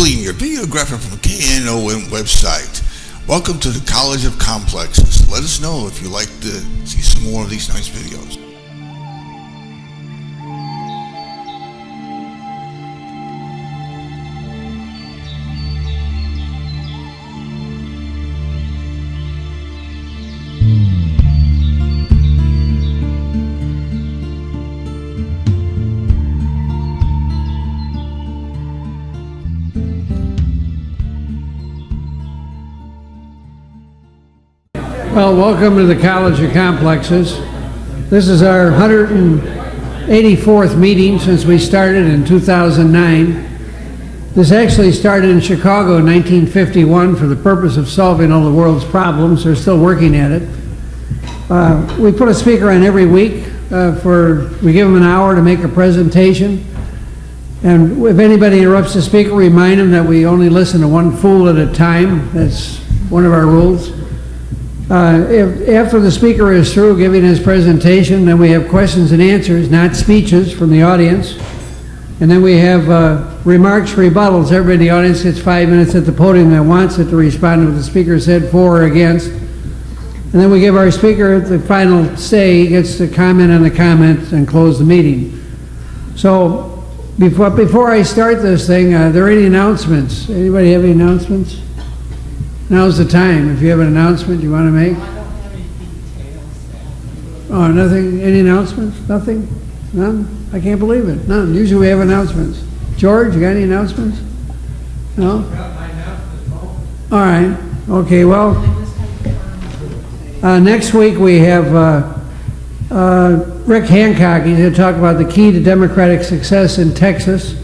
Julian, your videographer from KNOM website. Welcome to the College of Complexes. Let us know if you'd like to see some more of these nice videos. Well, welcome to the College of Complexes. This is our 184th meeting since we started in 2009. This actually started in Chicago in 1951 for the purpose of solving all the world's problems. They're still working at it. We put a speaker on every week. We give them an hour to make a presentation. And if anybody interrupts the speaker, remind them that we only listen to one fool at a time. That's one of our rules. After the speaker is through giving his presentation, then we have questions and answers, not speeches, from the audience. And then we have remarks, rebuttals. Everybody in the audience gets 5 minutes at the podium that wants it to respond to what the speaker said, for or against. And then we give our speaker the final say. He gets to comment on the comments and close the meeting. So before I start this thing, are there any announcements? Anybody have any announcements? Now's the time. If you have an announcement you want to make. I don't have any details. Oh, nothing? Any announcements? Nothing? None? I can't believe it. None. Usually we have announcements. George, you got any announcements? No? All right. Okay, well, next week we have Rick Hancock. He's going to talk about the key to democratic success in Texas.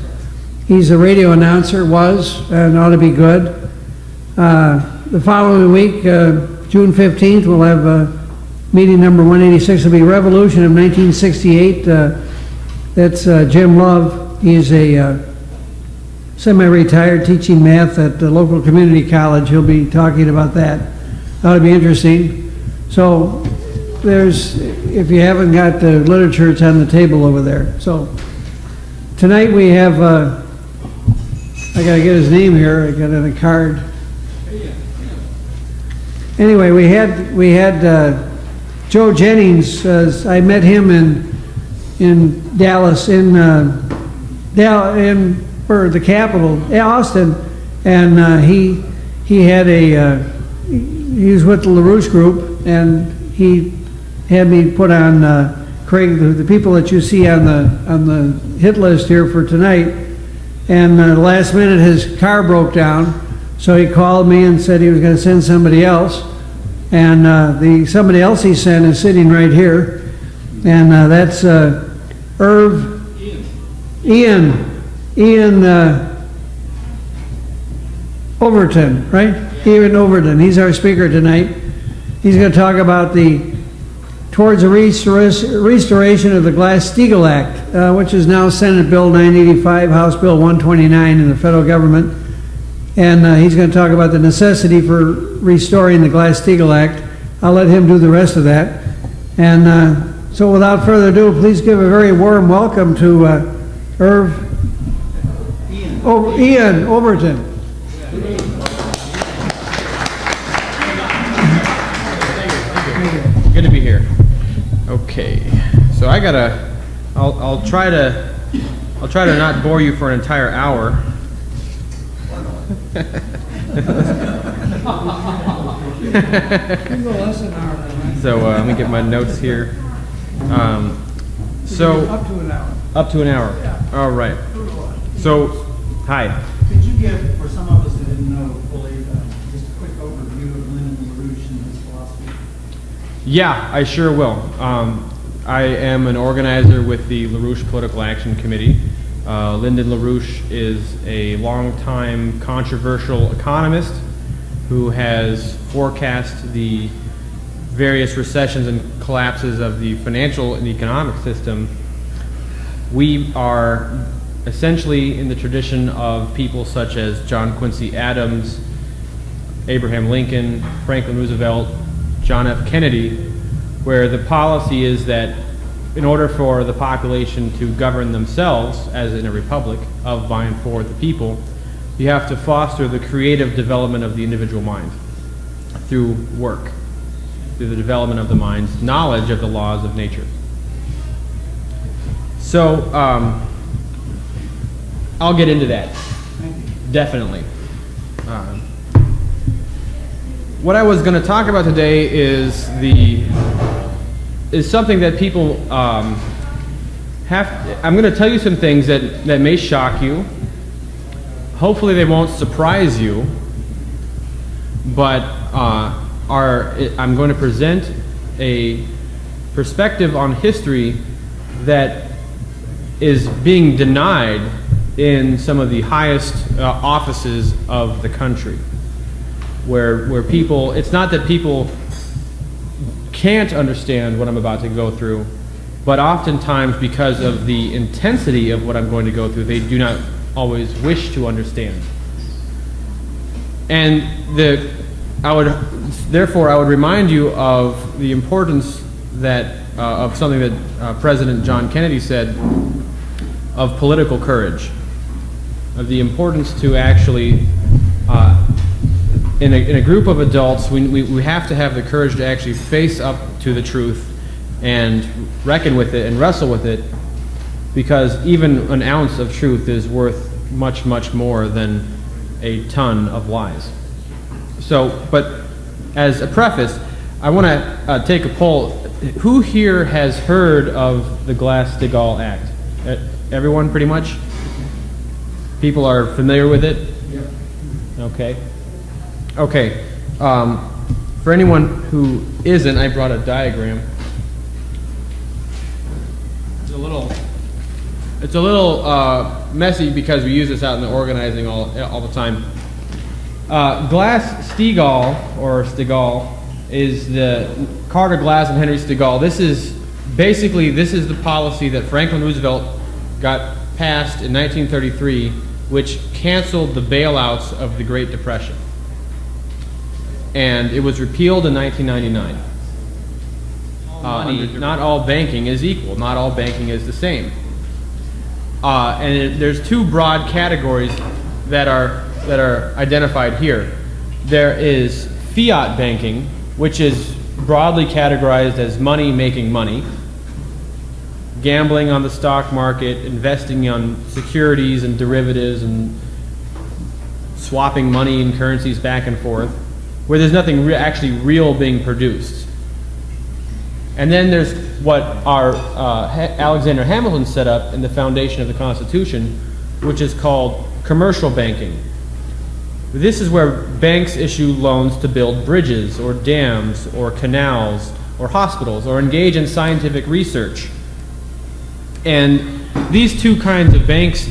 He's a radio announcer, was, and ought to be good. The following week, June 15th, we'll have meeting number 186. It'll be Revolution of 1968. That's Jim Love. He's a semi-retired teaching math at the local community college. He'll be talking about that. That'll be interesting. So if you haven't got the literature, it's on the table over there. So tonight we have, I got to get his name here. I got it on a card. Anyway, we had Joe Jennings. I met him in Dallas, for the capital, Austin, and he was with the LaRouche group, and he had me put on Craig, the people that you see on the hit list here for tonight. And last minute his car broke down, so he called me and said he was going to send somebody else. And somebody else he sent is sitting right here, and that's Ian Overton, right? Ian Overton. He's our speaker tonight. He's going to talk about towards the restoration of the Glass-Steagall Act, which is now Senate Bill 985, House Bill 129 in the federal government. And he's going to talk about the necessity for restoring the Glass-Steagall Act. I'll let him do the rest of that. And so without further ado, please give a very warm welcome to Ian Overton. Good to be here. Okay, so I'll try to not bore you for an entire hour. So let me get my notes here. So up to an hour. Up to an hour. Yeah. All right. So, hi. Could you give, for some of us that didn't know fully, just a quick overview of Lyndon LaRouche and his philosophy? Yeah, I sure will. I am an organizer with the LaRouche Political Action Committee. Lyndon LaRouche is a longtime controversial economist who has forecast the various recessions and collapses of the financial and economic system. We are essentially in the tradition of people such as John Quincy Adams, Abraham Lincoln, Franklin Roosevelt, John F. Kennedy, where the policy is that in order for the population to govern themselves, as in a republic of by and for the people, You have to foster the creative development of the individual mind through work, through the development of the mind's knowledge of the laws of nature. So, I'll get into that, definitely. What I was going to talk about today is something that people I'm going to tell you some things that may shock you. Hopefully they won't surprise you, but I'm going to present a perspective on history that is being denied in some of the highest offices of the country, where people, it's not that people can't understand what I'm about to go through, but oftentimes because of the intensity of what I'm going to go through, they do not always wish to understand. And therefore I would remind you of the importance of something that President John Kennedy said, of political courage, of the importance to actually, in a group of adults, we have to have the courage to actually face up to the truth and reckon with it and wrestle with it, because even an ounce of truth is worth much, much more than a ton of lies. So, but as a preface, I want to take a poll. Who here has heard of the Glass-Steagall Act? Everyone, pretty much? People are familiar with it? Yep. Okay. Okay. For anyone who isn't, I brought a diagram. It's a little messy because we use this out in the organizing all the time. Glass-Steagall, or Steagall, is the Carter Glass and Henry Steagall. This is the policy that Franklin Roosevelt got passed in 1933, which canceled the bailouts of the Great Depression. And it was repealed in 1999. Not all banking is equal. Not all banking is the same. There's two broad categories that are identified here. There is fiat banking, which is broadly categorized as money making money, gambling on the stock market, investing on securities and derivatives, and swapping money and currencies back and forth, where there's nothing actually real being produced. And then there's what our Alexander Hamilton set up in the foundation of the Constitution, which is called commercial banking. This is where banks issue loans to build bridges or dams or canals or hospitals or engage in scientific research. And these two kinds of banking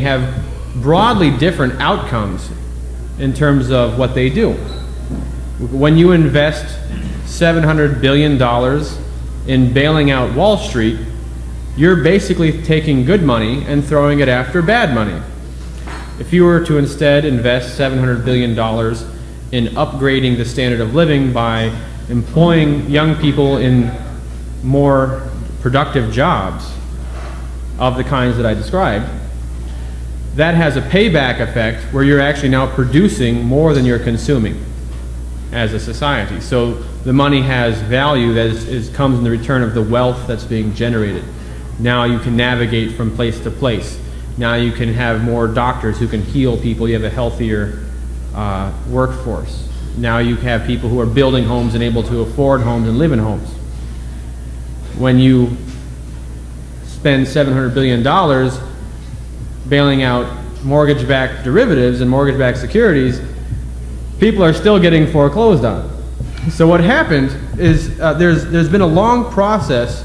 have broadly different outcomes in terms of what they do. When you invest $700 billion in bailing out Wall Street, you're basically taking good money and throwing it after bad money. If you were to instead invest $700 billion in upgrading the standard of living by employing young people in more productive jobs of the kinds that I described, that has a payback effect where you're actually now producing more than you're consuming as a society. So the money has value that comes in the return of the wealth that's being generated. Now you can navigate from place to place. Now you can have more doctors who can heal people. You have a healthier workforce. Now you have people who are building homes and able to afford homes and live in homes. When you spend $700 billion bailing out mortgage-backed derivatives and mortgage-backed securities, people are still getting foreclosed on. So what happened is there's been a long process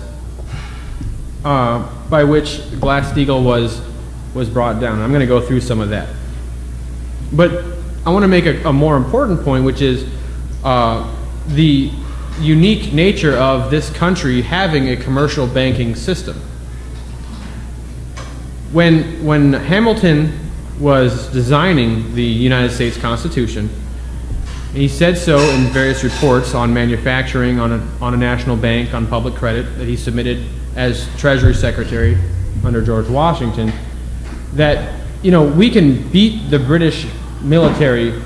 by which Glass-Steagall was brought down. I'm going to go through some of that. But I want to make a more important point, which is the unique nature of this country having a commercial banking system. When Hamilton was designing the United States Constitution, he said so in various reports on manufacturing, on a national bank, on public credit that he submitted as Treasury Secretary under George Washington. that, we can beat the British military,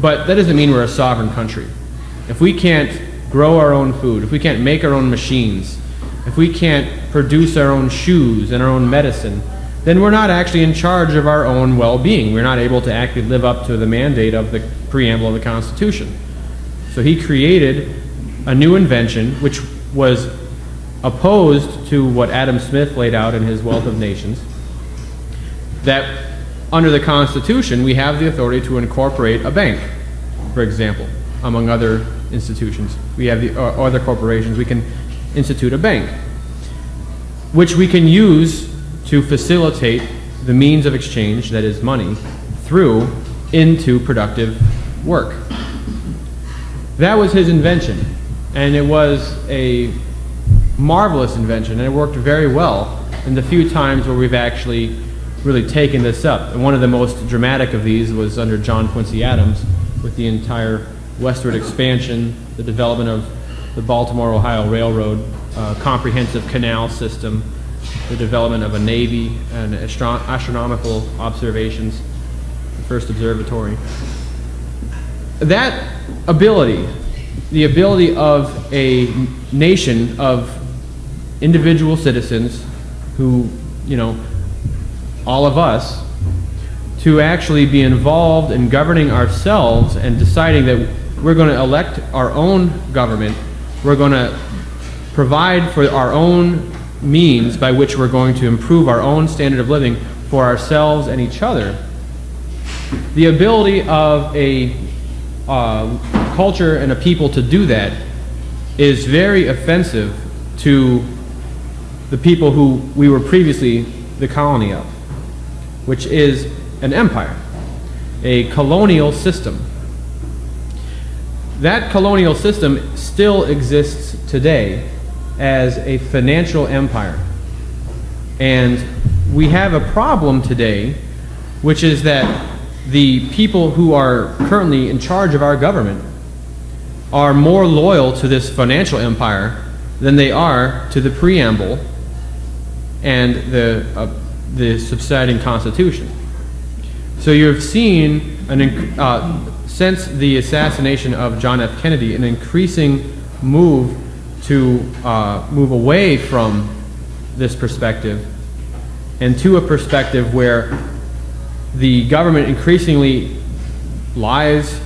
but that doesn't mean we're a sovereign country. If we can't grow our own food, if we can't make our own machines, if we can't produce our own shoes and our own medicine, then we're not actually in charge of our own well-being. We're not able to actually live up to the mandate of the preamble of the Constitution. So he created a new invention which was opposed to what Adam Smith laid out in his Wealth of Nations, that under the Constitution we have the authority to incorporate a bank, for example, among other institutions. We have the other corporations, we can institute a bank, which we can use to facilitate the means of exchange, that is money, through into productive work. That was his invention, and it was a marvelous invention, and it worked very well in the few times where we've actually really taken this up. And one of the most dramatic of these was under John Quincy Adams, with the entire westward expansion, the development of the Baltimore-Ohio Railroad, comprehensive canal system, the development of a navy and astronomical observations, the first observatory. That ability, the ability of a nation of individual citizens who, all of us, to actually be involved in governing ourselves and deciding that we're going to elect our own government, we're going to provide for our own means by which we're going to improve our own standard of living for ourselves and each other. The ability of a culture and a people to do that is very offensive to the people who we were previously the colony of, which is an empire, a colonial system. That colonial system still exists today as a financial empire. And we have a problem today, which is that the people who are currently in charge of our government are more loyal to this financial empire than they are to the preamble and the subsiding Constitution. So you've seen, since the assassination of John F. Kennedy, an increasing move to move away from this perspective and to a perspective where the government increasingly lies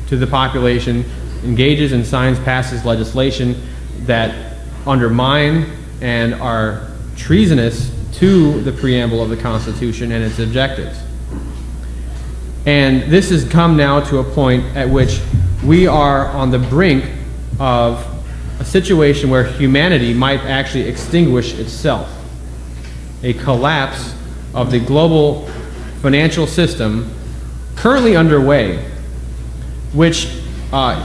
to the population, engages in signs, passes legislation that undermine and are treasonous to the preamble of the Constitution and its objectives. And this has come now to a point at which we are on the brink of a situation where humanity might actually extinguish itself. A collapse of the global financial system currently underway, which has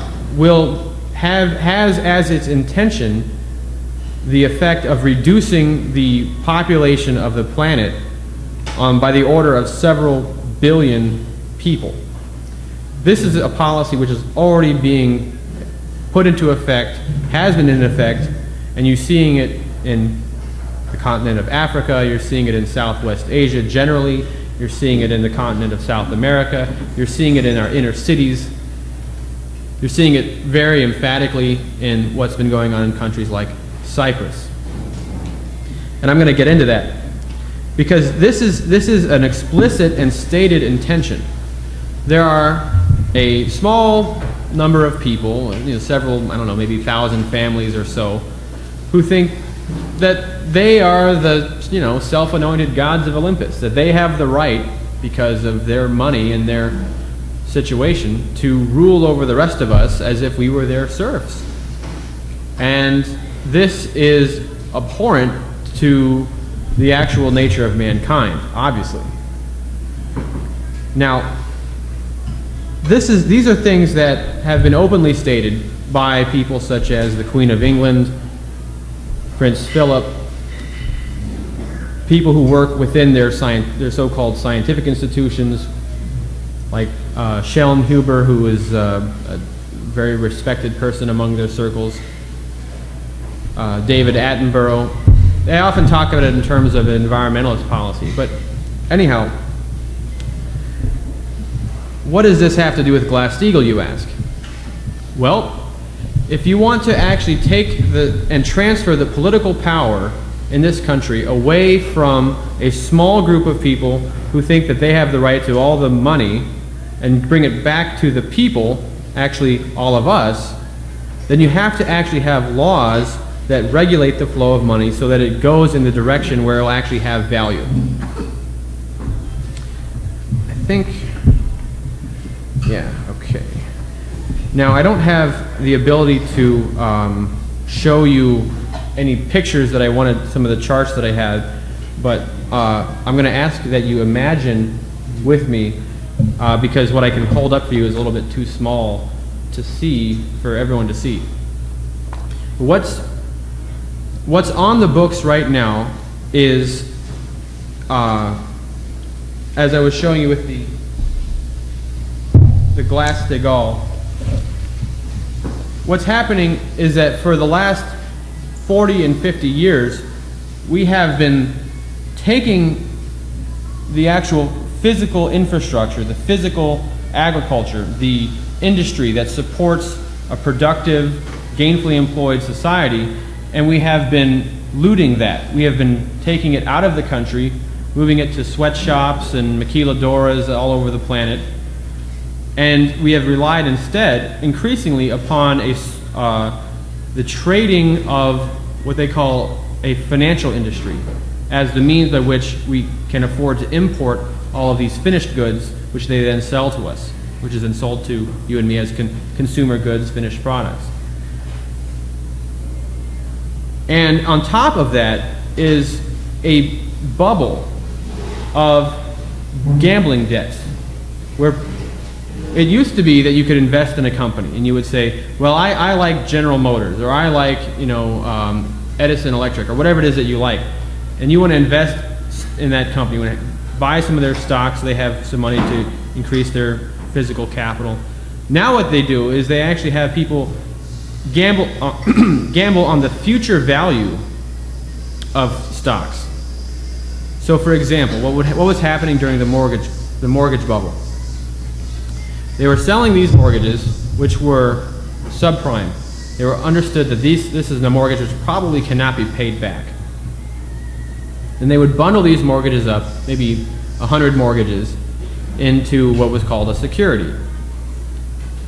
as its intention the effect of reducing the population of the planet by the order of several billion people. This is a policy which is already being put into effect, has been in effect, and you're seeing it in the continent of Africa, you're seeing it in Southwest Asia generally, you're seeing it in the continent of South America, you're seeing it in our inner cities, you're seeing it very emphatically in what's been going on in countries like Cyprus. And I'm going to get into that because this is an explicit and stated intention. There are a small number of people, several, I don't know, maybe 1,000 families or so, who think that they are the, self-anointed gods of Olympus, that they have the right, because of their money and their situation, to rule over the rest of us as if we were their serfs. And this is abhorrent to the actual nature of mankind, obviously. Now, these are things that have been openly stated by people such as the Queen of England, Prince Philip, people who work within their so-called scientific institutions, like Schellenhuber, who is a very respected person among their circles, David Attenborough. They often talk about it in terms of environmentalist policy, but anyhow, what does this have to do with Glass-Steagall, you ask? Well, if you want to actually take and transfer the political power in this country away from a small group of people who think that they have the right to all the money and bring it back to the people, actually all of us, then you have to actually have laws that regulate the flow of money so that it goes in the direction where it will actually have value. I think, yeah, okay. Now, I don't have the ability to show you any pictures that I wanted, some of the charts that I had, but I'm going to ask that you imagine with me, because what I can hold up for you is a little bit too small to see, for everyone to see. What's on the books right now is, as I was showing you with the Glass-Steagall, what's happening is that for the last 40 and 50 years, we have been taking the actual physical infrastructure, the physical agriculture, the industry that supports a productive, gainfully employed society, and we have been looting that. We have been taking it out of the country, moving it to sweatshops and maquiladoras all over the planet, and we have relied instead, increasingly, upon the trading of what they call a financial industry as the means by which we can afford to import all of these finished goods, which they then sell to us, which is then sold to you and me as consumer goods, finished products. And on top of that is a bubble of gambling debts, where it used to be that you could invest in a company and you would say, well, I like General Motors, or I like, Edison Electric, or whatever it is that you like, and you want to invest in that company, you want to buy some of their stocks so they have some money to increase their physical capital. Now what they do is they actually have people gamble on the future value of stocks. So, for example, what was happening during the mortgage bubble? They were selling these mortgages, which were subprime. They were understood that this is a mortgage which probably cannot be paid back. And they would bundle these mortgages up, maybe 100 mortgages, into what was called a security.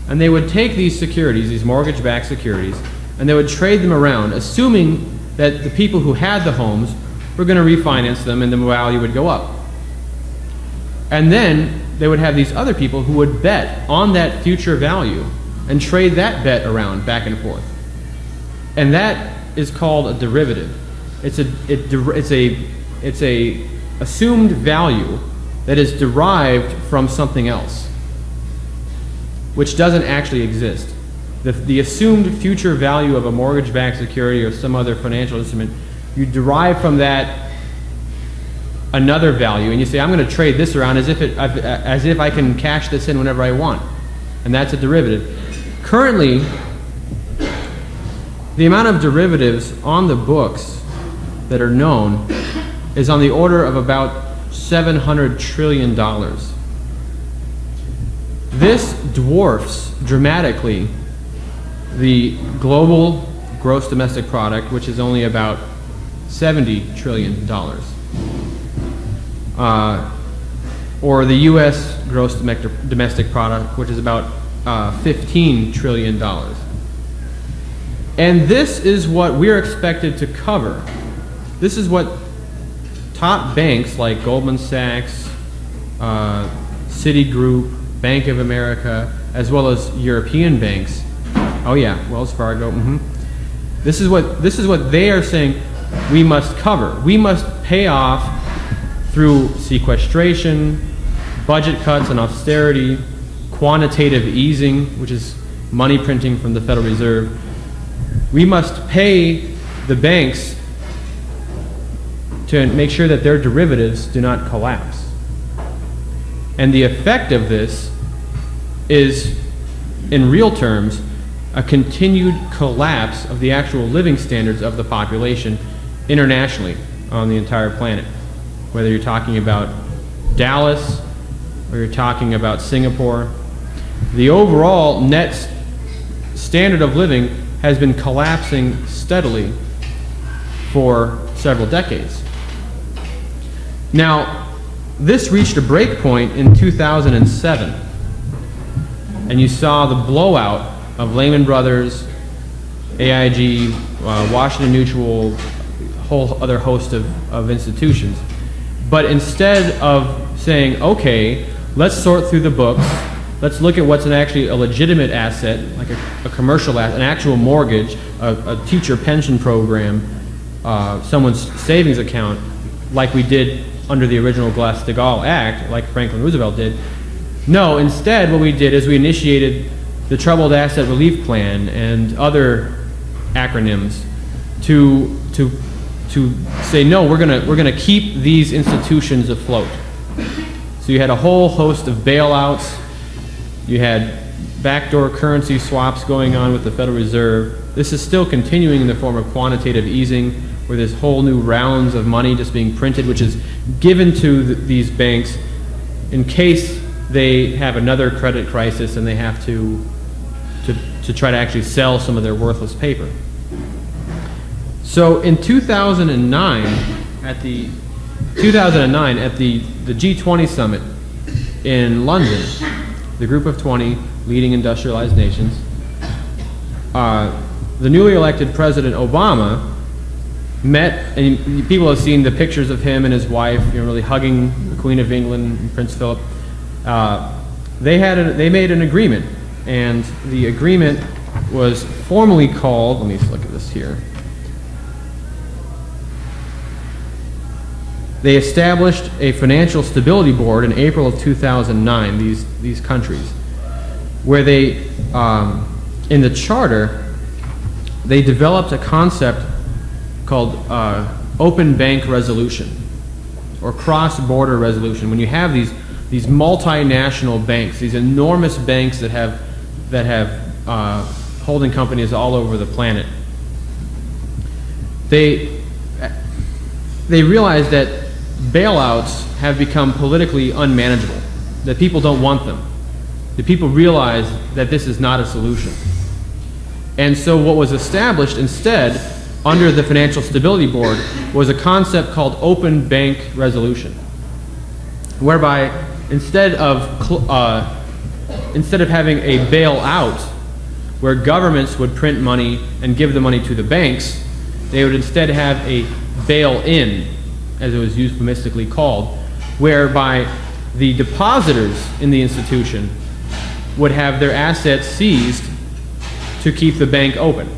And they would take these securities, these mortgage-backed securities, and they would trade them around, assuming that the people who had the homes were going to refinance them and the value would go up. And then they would have these other people who would bet on that future value and trade that bet around back and forth. And that is called a derivative. It's a assumed value that is derived from something else, which doesn't actually exist. The assumed future value of a mortgage-backed security or some other financial instrument, you derive from that another value, and you say, I'm going to trade this around as if I can cash this in whenever I want. And that's a derivative. Currently, the amount of derivatives on the books that are known is on the order of about $700 trillion. This dwarfs dramatically the global gross domestic product, which is only about $70 trillion. Or the U.S. gross domestic product, which is about $15 trillion. And this is what we're expected to cover. This is what top banks like Goldman Sachs, Citigroup, Bank of America, as well as European banks. Oh yeah, Wells Fargo. This is what they are saying we must cover. We must pay off through sequestration, budget cuts and austerity, quantitative easing, which is money printing from the Federal Reserve. We must pay the banks to make sure that their derivatives do not collapse. And the effect of this is, in real terms, a continued collapse of the actual living standards of the population internationally on the entire planet. Whether you're talking about Dallas, or you're talking about Singapore, the overall net standard of living has been collapsing steadily for several decades. Now, this reached a break point in 2007, and you saw the blowout of Lehman Brothers, AIG, Washington Mutual, whole other host of institutions. But instead of saying, okay, let's sort through the books, let's look at what's actually a legitimate asset, like a commercial asset, an actual mortgage, a teacher pension program, someone's savings account, like we did under the original Glass-Steagall Act, like Franklin Roosevelt did. No, instead what we did is we initiated the Troubled Asset Relief Plan and other acronyms to say, no, we're gonna keep these institutions afloat. So you had a whole host of bailouts. You had backdoor currency swaps going on with the Federal Reserve. This is still continuing in the form of quantitative easing, where there's whole new rounds of money just being printed, which is given to these banks in case they have another credit crisis and they have to try to actually sell some of their worthless paper. So in 2009, at the G20 summit in London, the group of 20 leading industrialized nations, the newly elected President Obama met, and people have seen the pictures of him and his wife, really hugging the Queen of England and Prince Philip. They made an agreement, and the agreement was formally called, let me look at this here. They established a financial stability board in April of 2009, these countries, where they, in the charter, they developed a concept called open bank resolution, or cross-border resolution. When you have these multinational banks, these enormous banks that have holding companies all over the planet, they realize that bailouts have become politically unmanageable, that people don't want them. The people realize that this is not a solution. And so what was established instead under the Financial Stability Board was a concept called open bank resolution, whereby instead of having a bailout where governments would print money and give the money to the banks, they would instead have a bail-in, as it was euphemistically called, whereby the depositors in the institution would have their assets seized to keep the bank open.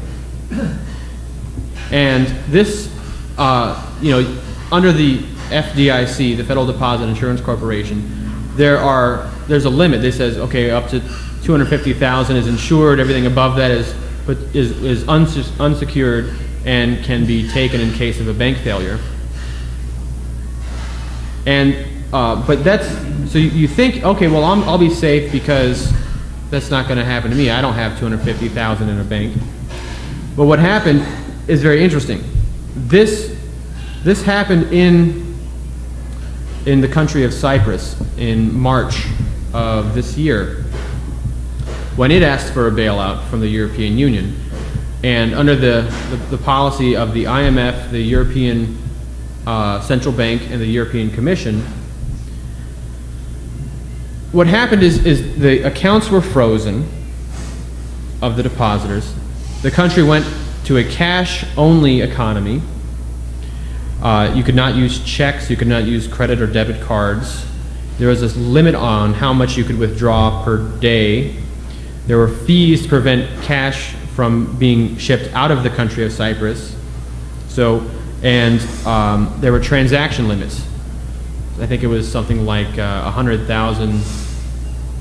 And this, under the FDIC, the Federal Deposit Insurance Corporation, there's a limit. It says, okay, up to $250,000 is insured. Everything above that is unsecured and can be taken in case of a bank failure. And but that's, so you think, okay, well, I'll be safe because that's not going to happen to me. I don't have $250,000 in a bank. But what happened is very interesting. This happened in the country of Cyprus in March of this year, when it asked for a bailout from the European Union. And under the policy of the IMF, the European Central Bank, and the European Commission, what happened is the accounts were frozen of the depositors. The country went to a cash-only economy. You could not use checks, you could not use credit or debit cards. There was this limit on how much you could withdraw per day. There were fees to prevent cash from being shipped out of the country of Cyprus. And there were transaction limits. I think it was something like 100,000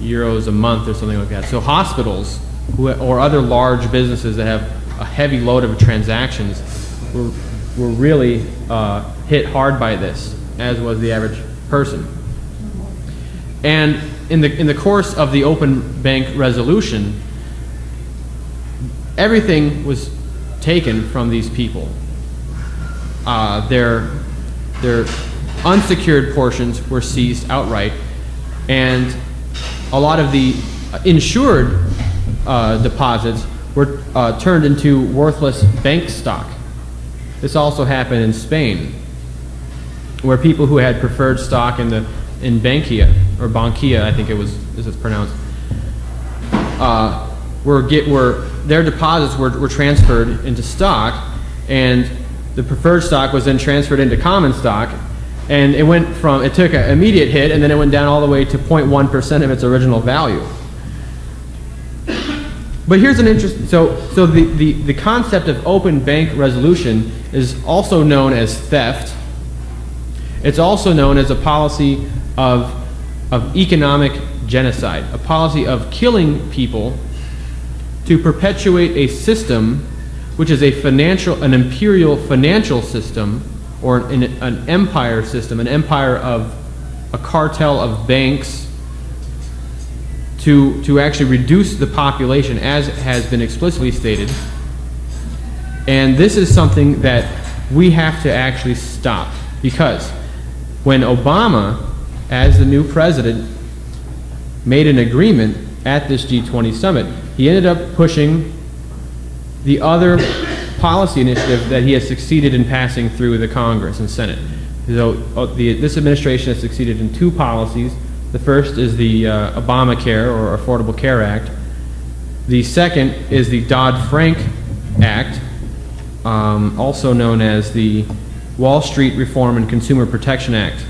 euros a month or something like that. So hospitals or other large businesses that have a heavy load of transactions were really hit hard by this, as was the average person. And in the course of the open bank resolution, everything was taken from these people. Their unsecured portions were seized outright, and a lot of the insured deposits were turned into worthless bank stock. This also happened in Spain, where people who had preferred stock in Bankia, or Bankia, I think is it's pronounced, their deposits were transferred into stock, and the preferred stock was then transferred into common stock, and it took an immediate hit, and then it went down all the way to 0.1% of its original value. But here's an interesting, so the concept of open bank resolution is also known as theft. It's also known as a policy of economic genocide, a policy of killing people to perpetuate a system which is an imperial financial system, or an empire system, an empire of a cartel of banks, to actually reduce the population, as has been explicitly stated. And this is something that we have to actually stop, because when Obama, as the new president, made an agreement at this G20 summit, he ended up pushing the other policy initiative that he has succeeded in passing through the Congress and Senate. So this administration has succeeded in two policies. The first is the Obamacare, or Affordable Care Act. The second is the Dodd-Frank Act, also known as the Wall Street Reform and Consumer Protection Act.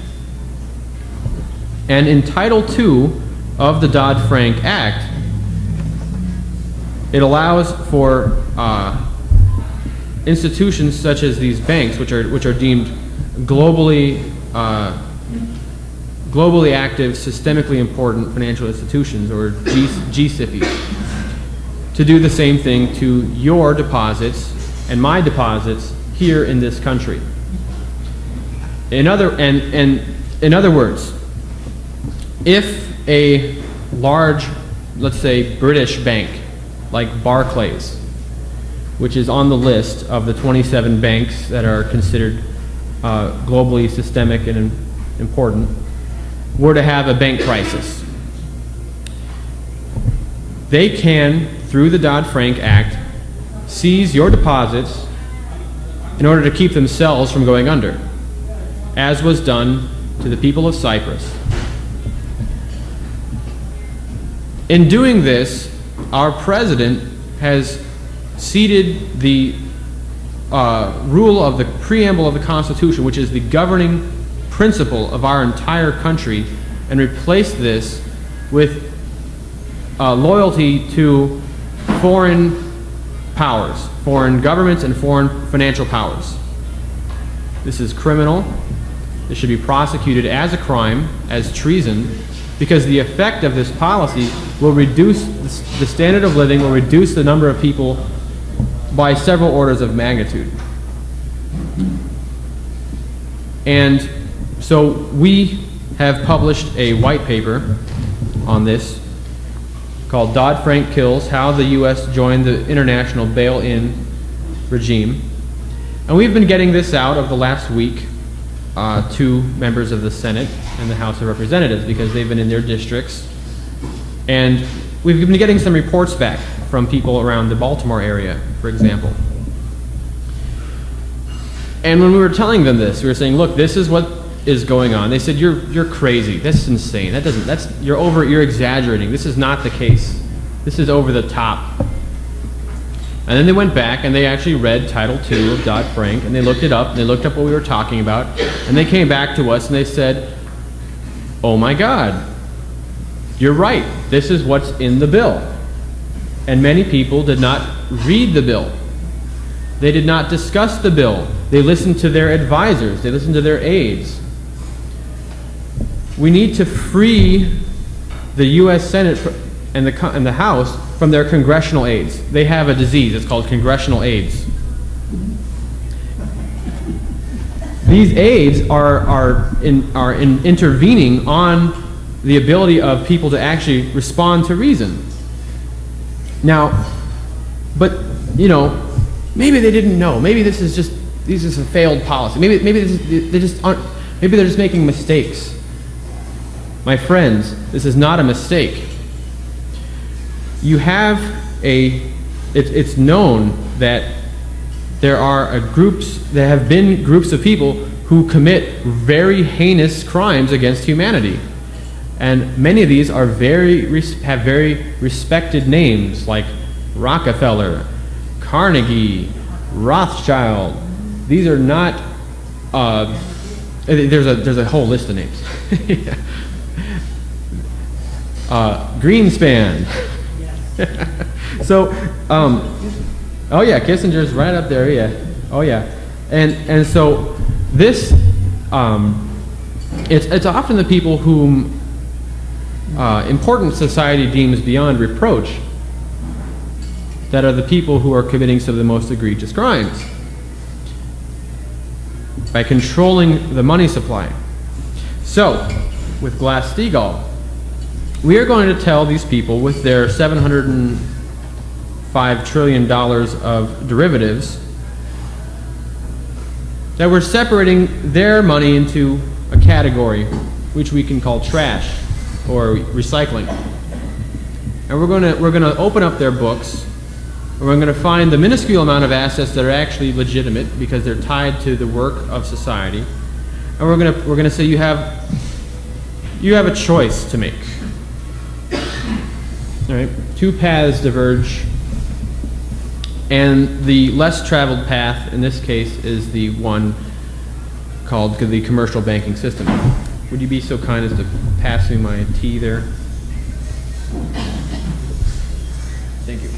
And in Title II of the Dodd-Frank Act, it allows for institutions such as these banks, which are deemed globally active, systemically important financial institutions, or GSIFIs, to do the same thing to your deposits and my deposits here in this country. In other words, if a large, let's say, British bank like Barclays, which is on the list of the 27 banks that are considered globally systemic and important, were to have a bank crisis, they can, through the Dodd-Frank Act, seize your deposits in order to keep themselves from going under, as was done to the people of Cyprus. In doing this, our president has ceded the rule of the preamble of the Constitution, which is the governing principle of our entire country, and replaced this with loyalty to foreign powers, foreign governments, and foreign financial powers. This is criminal. This should be prosecuted as a crime, as treason, because the effect of this policy will reduce the standard of living, will reduce the number of people by several orders of magnitude. And so we have published a white paper on this called Dodd-Frank Kills: How the U.S. Joined the International Bail-In Regime. And we've been getting this out over the last week to members of the Senate and the House of Representatives, because they've been in their districts. And we've been getting some reports back from people around the Baltimore area, for example. And when we were telling them this, we were saying, look, this is what is going on. They said, you're crazy. That's insane. You're exaggerating. This is not the case. This is over the top. And then they went back and they actually read Title II of Dodd-Frank, and they looked it up, and they looked up what we were talking about, and they came back to us and they said, oh my God, you're right. This is what's in the bill. And many people did not read the bill. They did not discuss the bill. They listened to their advisors. They listened to their aides. We need to free the U.S. Senate and the House from their congressional aides. They have a disease. It's called congressional aides. These aides are intervening on the ability of people to actually respond to reason. Now, but maybe they didn't know. Maybe this is a failed policy. Maybe they just aren't. Maybe they're just making mistakes. My friends, this is not a mistake. You have it's known that there have been groups of people who commit very heinous crimes against humanity. And many of these are have very respected names, like Rockefeller, Carnegie, Rothschild. These are not, there's a whole list of names. Greenspan. So, oh yeah, Kissinger's right up there, yeah. Oh yeah. And so this, it's often the people whom important society deems beyond reproach that are the people who are committing some of the most egregious crimes by controlling the money supply. So, with Glass-Steagall, we are going to tell these people with their $705 trillion of derivatives that we're separating their money into a category which we can call trash or recycling. And we're going to open up their books, and we're going to find the minuscule amount of assets that are actually legitimate because they're tied to the work of society. And we're going to say you have a choice to make. All right, two paths diverge, and the less traveled path in this case is the one called the commercial banking system. Would you be so kind as to pass me my tea there? Thank you.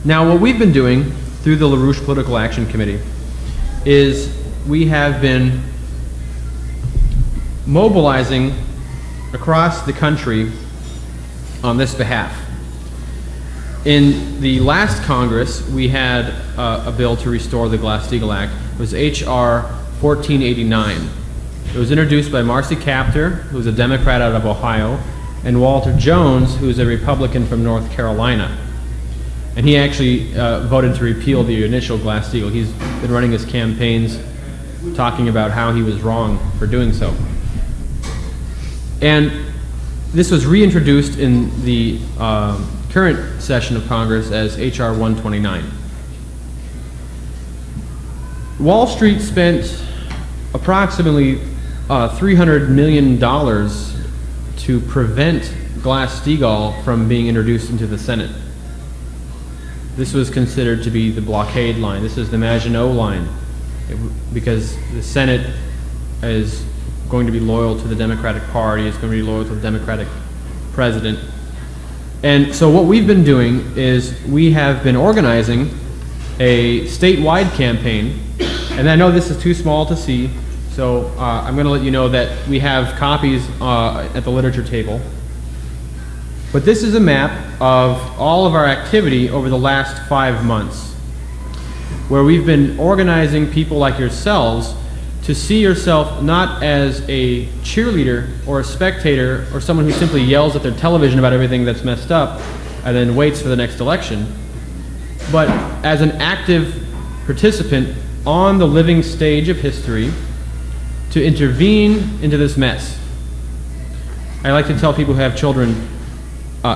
Now, what we've been doing through the LaRouche Political Action Committee is we have been mobilizing across the country on this behalf. In the last Congress, we had a bill to restore the Glass-Steagall Act. It was H.R. 1489. It was introduced by Marcy Kaptur, who was a Democrat out of Ohio, and Walter Jones, who is a Republican from North Carolina. And he actually voted to repeal the initial Glass-Steagall. He's been running his campaigns talking about how he was wrong for doing so. And this was reintroduced in the current session of Congress as H.R. 129. Wall Street spent approximately $300 million to prevent Glass-Steagall from being introduced into the Senate. This was considered to be the blockade line. This is the Maginot line, because the Senate is going to be loyal to the Democratic Party, is going to be loyal to the Democratic president. And so what we've been doing is we have been organizing a statewide campaign, and I know this is too small to see, so I'm going to let you know that we have copies at the literature table. But this is a map of all of our activity over the last 5 months, where we've been organizing people like yourselves to see yourself not as a cheerleader or a spectator or someone who simply yells at their television about everything that's messed up and then waits for the next election, but as an active participant on the living stage of history to intervene into this mess. I like to tell people who have children,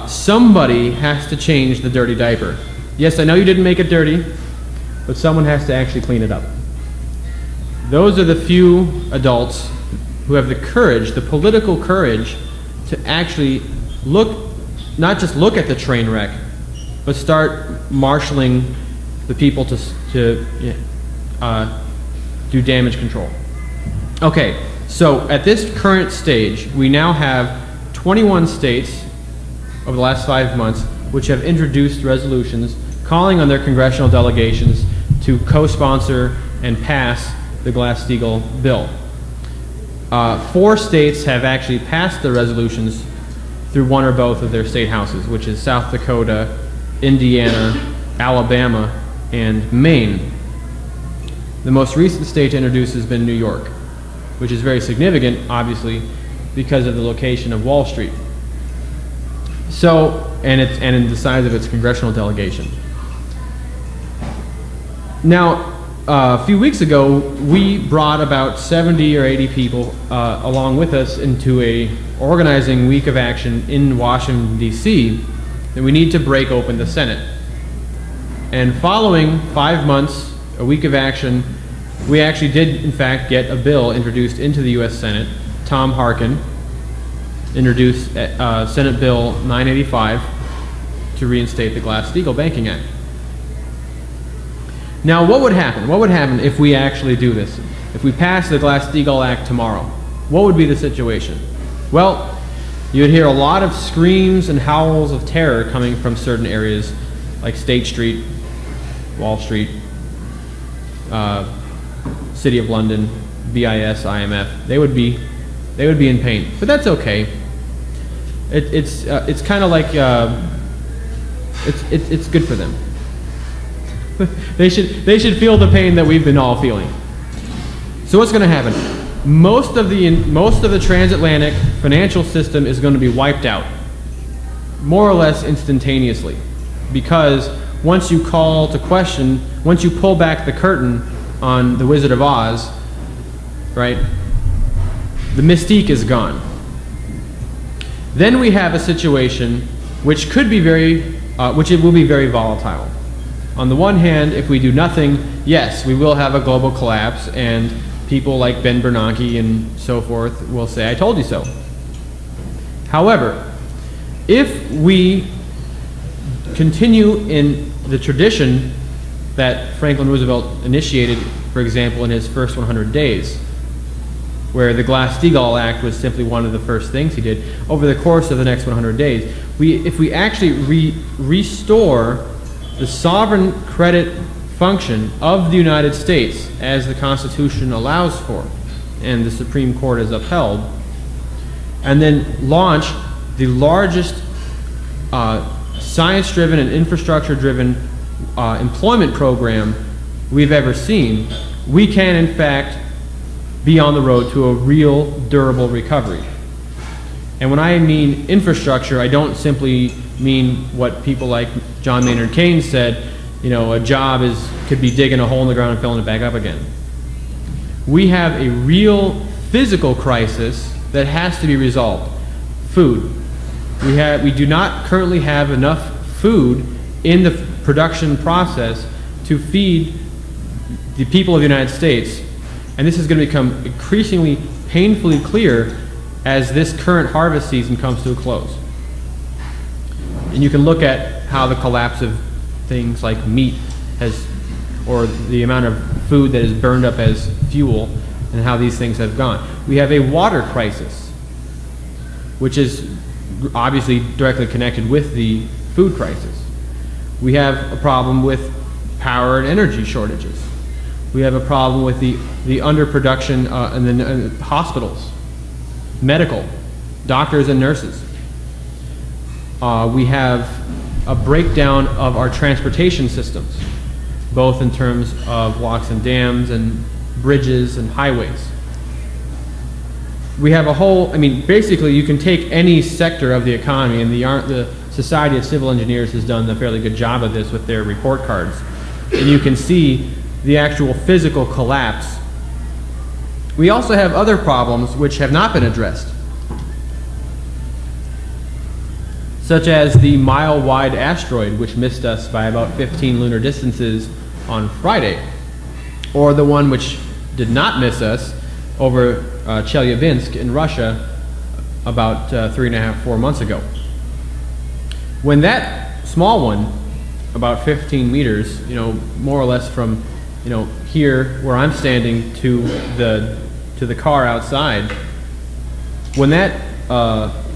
somebody has to change the dirty diaper. Yes, I know you didn't make it dirty, but someone has to actually clean it up. Those are the few adults who have the courage, the political courage, to actually not just look at the train wreck, but start marshaling the people to do damage control. Okay, so at this current stage, we now have 21 states over the last 5 months which have introduced resolutions calling on their congressional delegations to co-sponsor and pass the Glass-Steagall bill. 4 states have actually passed the resolutions through one or both of their state houses, which is South Dakota, Indiana, Alabama, and Maine. The most recent state to introduce has been New York, which is very significant, obviously, because of the location of Wall Street. So, and in the size of its congressional delegation. Now, a few weeks ago, we brought about 70 or 80 people along with us into a organizing week of action in Washington, D.C., that we need to break open the Senate. And following 5 months, a week of action, we actually did, in fact, get a bill introduced into the U.S. Senate. Tom Harkin introduced Senate Bill 985 to reinstate the Glass-Steagall Banking Act. Now, what would happen? What would happen if we actually do this? If we pass the Glass-Steagall Act tomorrow, what would be the situation? Well, you'd hear a lot of screams and howls of terror coming from certain areas like State Street, Wall Street, City of London, BIS, IMF. They would be in pain, but that's okay. It's kind of like it's good for them. They should feel the pain that we've been all feeling. So what's going to happen? Most of the transatlantic financial system is going to be wiped out, more or less instantaneously, because once you call to question, once you pull back the curtain on the Wizard of Oz, right, the mystique is gone. Then we have a situation which could be which it will be very volatile. On the one hand, if we do nothing, yes, we will have a global collapse, and people like Ben Bernanke and so forth will say, I told you so. However, if we continue in the tradition that Franklin Roosevelt initiated, for example, in his first 100 days, where the Glass-Steagall Act was simply one of the first things he did, over the course of the next 100 days, if we actually restore the sovereign credit function of the United States as the Constitution allows for and the Supreme Court has upheld, and then launch the largest science-driven and infrastructure-driven employment program we've ever seen, we can in fact be on the road to a real durable recovery. And when I mean infrastructure, I don't simply mean what people like John Maynard Keynes said, you know, a job could be digging a hole in the ground and filling it back up again. We have a real physical crisis that has to be resolved. Food. We do not currently have enough food in the production process to feed the people of the United States, and this is going to become increasingly painfully clear as this current harvest season comes to a close. And you can look at how the collapse of things like meat or the amount of food that is burned up as fuel, and how these things have gone. We have a water crisis, which is obviously directly connected with the food crisis. We have a problem with power and energy shortages. We have a problem with the underproduction in the hospitals, medical, doctors and nurses. We have a breakdown of our transportation systems, both in terms of locks and dams and bridges and highways. We have a whole, basically you can take any sector of the economy, and the Society of Civil Engineers has done a fairly good job of this with their report cards, and you can see the actual physical collapse. We also have other problems which have not been addressed, such as the mile-wide asteroid which missed us by about 15 lunar distances on Friday, or the one which did not miss us over Chelyabinsk in Russia about 3.5–4 months ago. When that small one, about 15 meters, more or less from here where I'm standing to the car outside, when that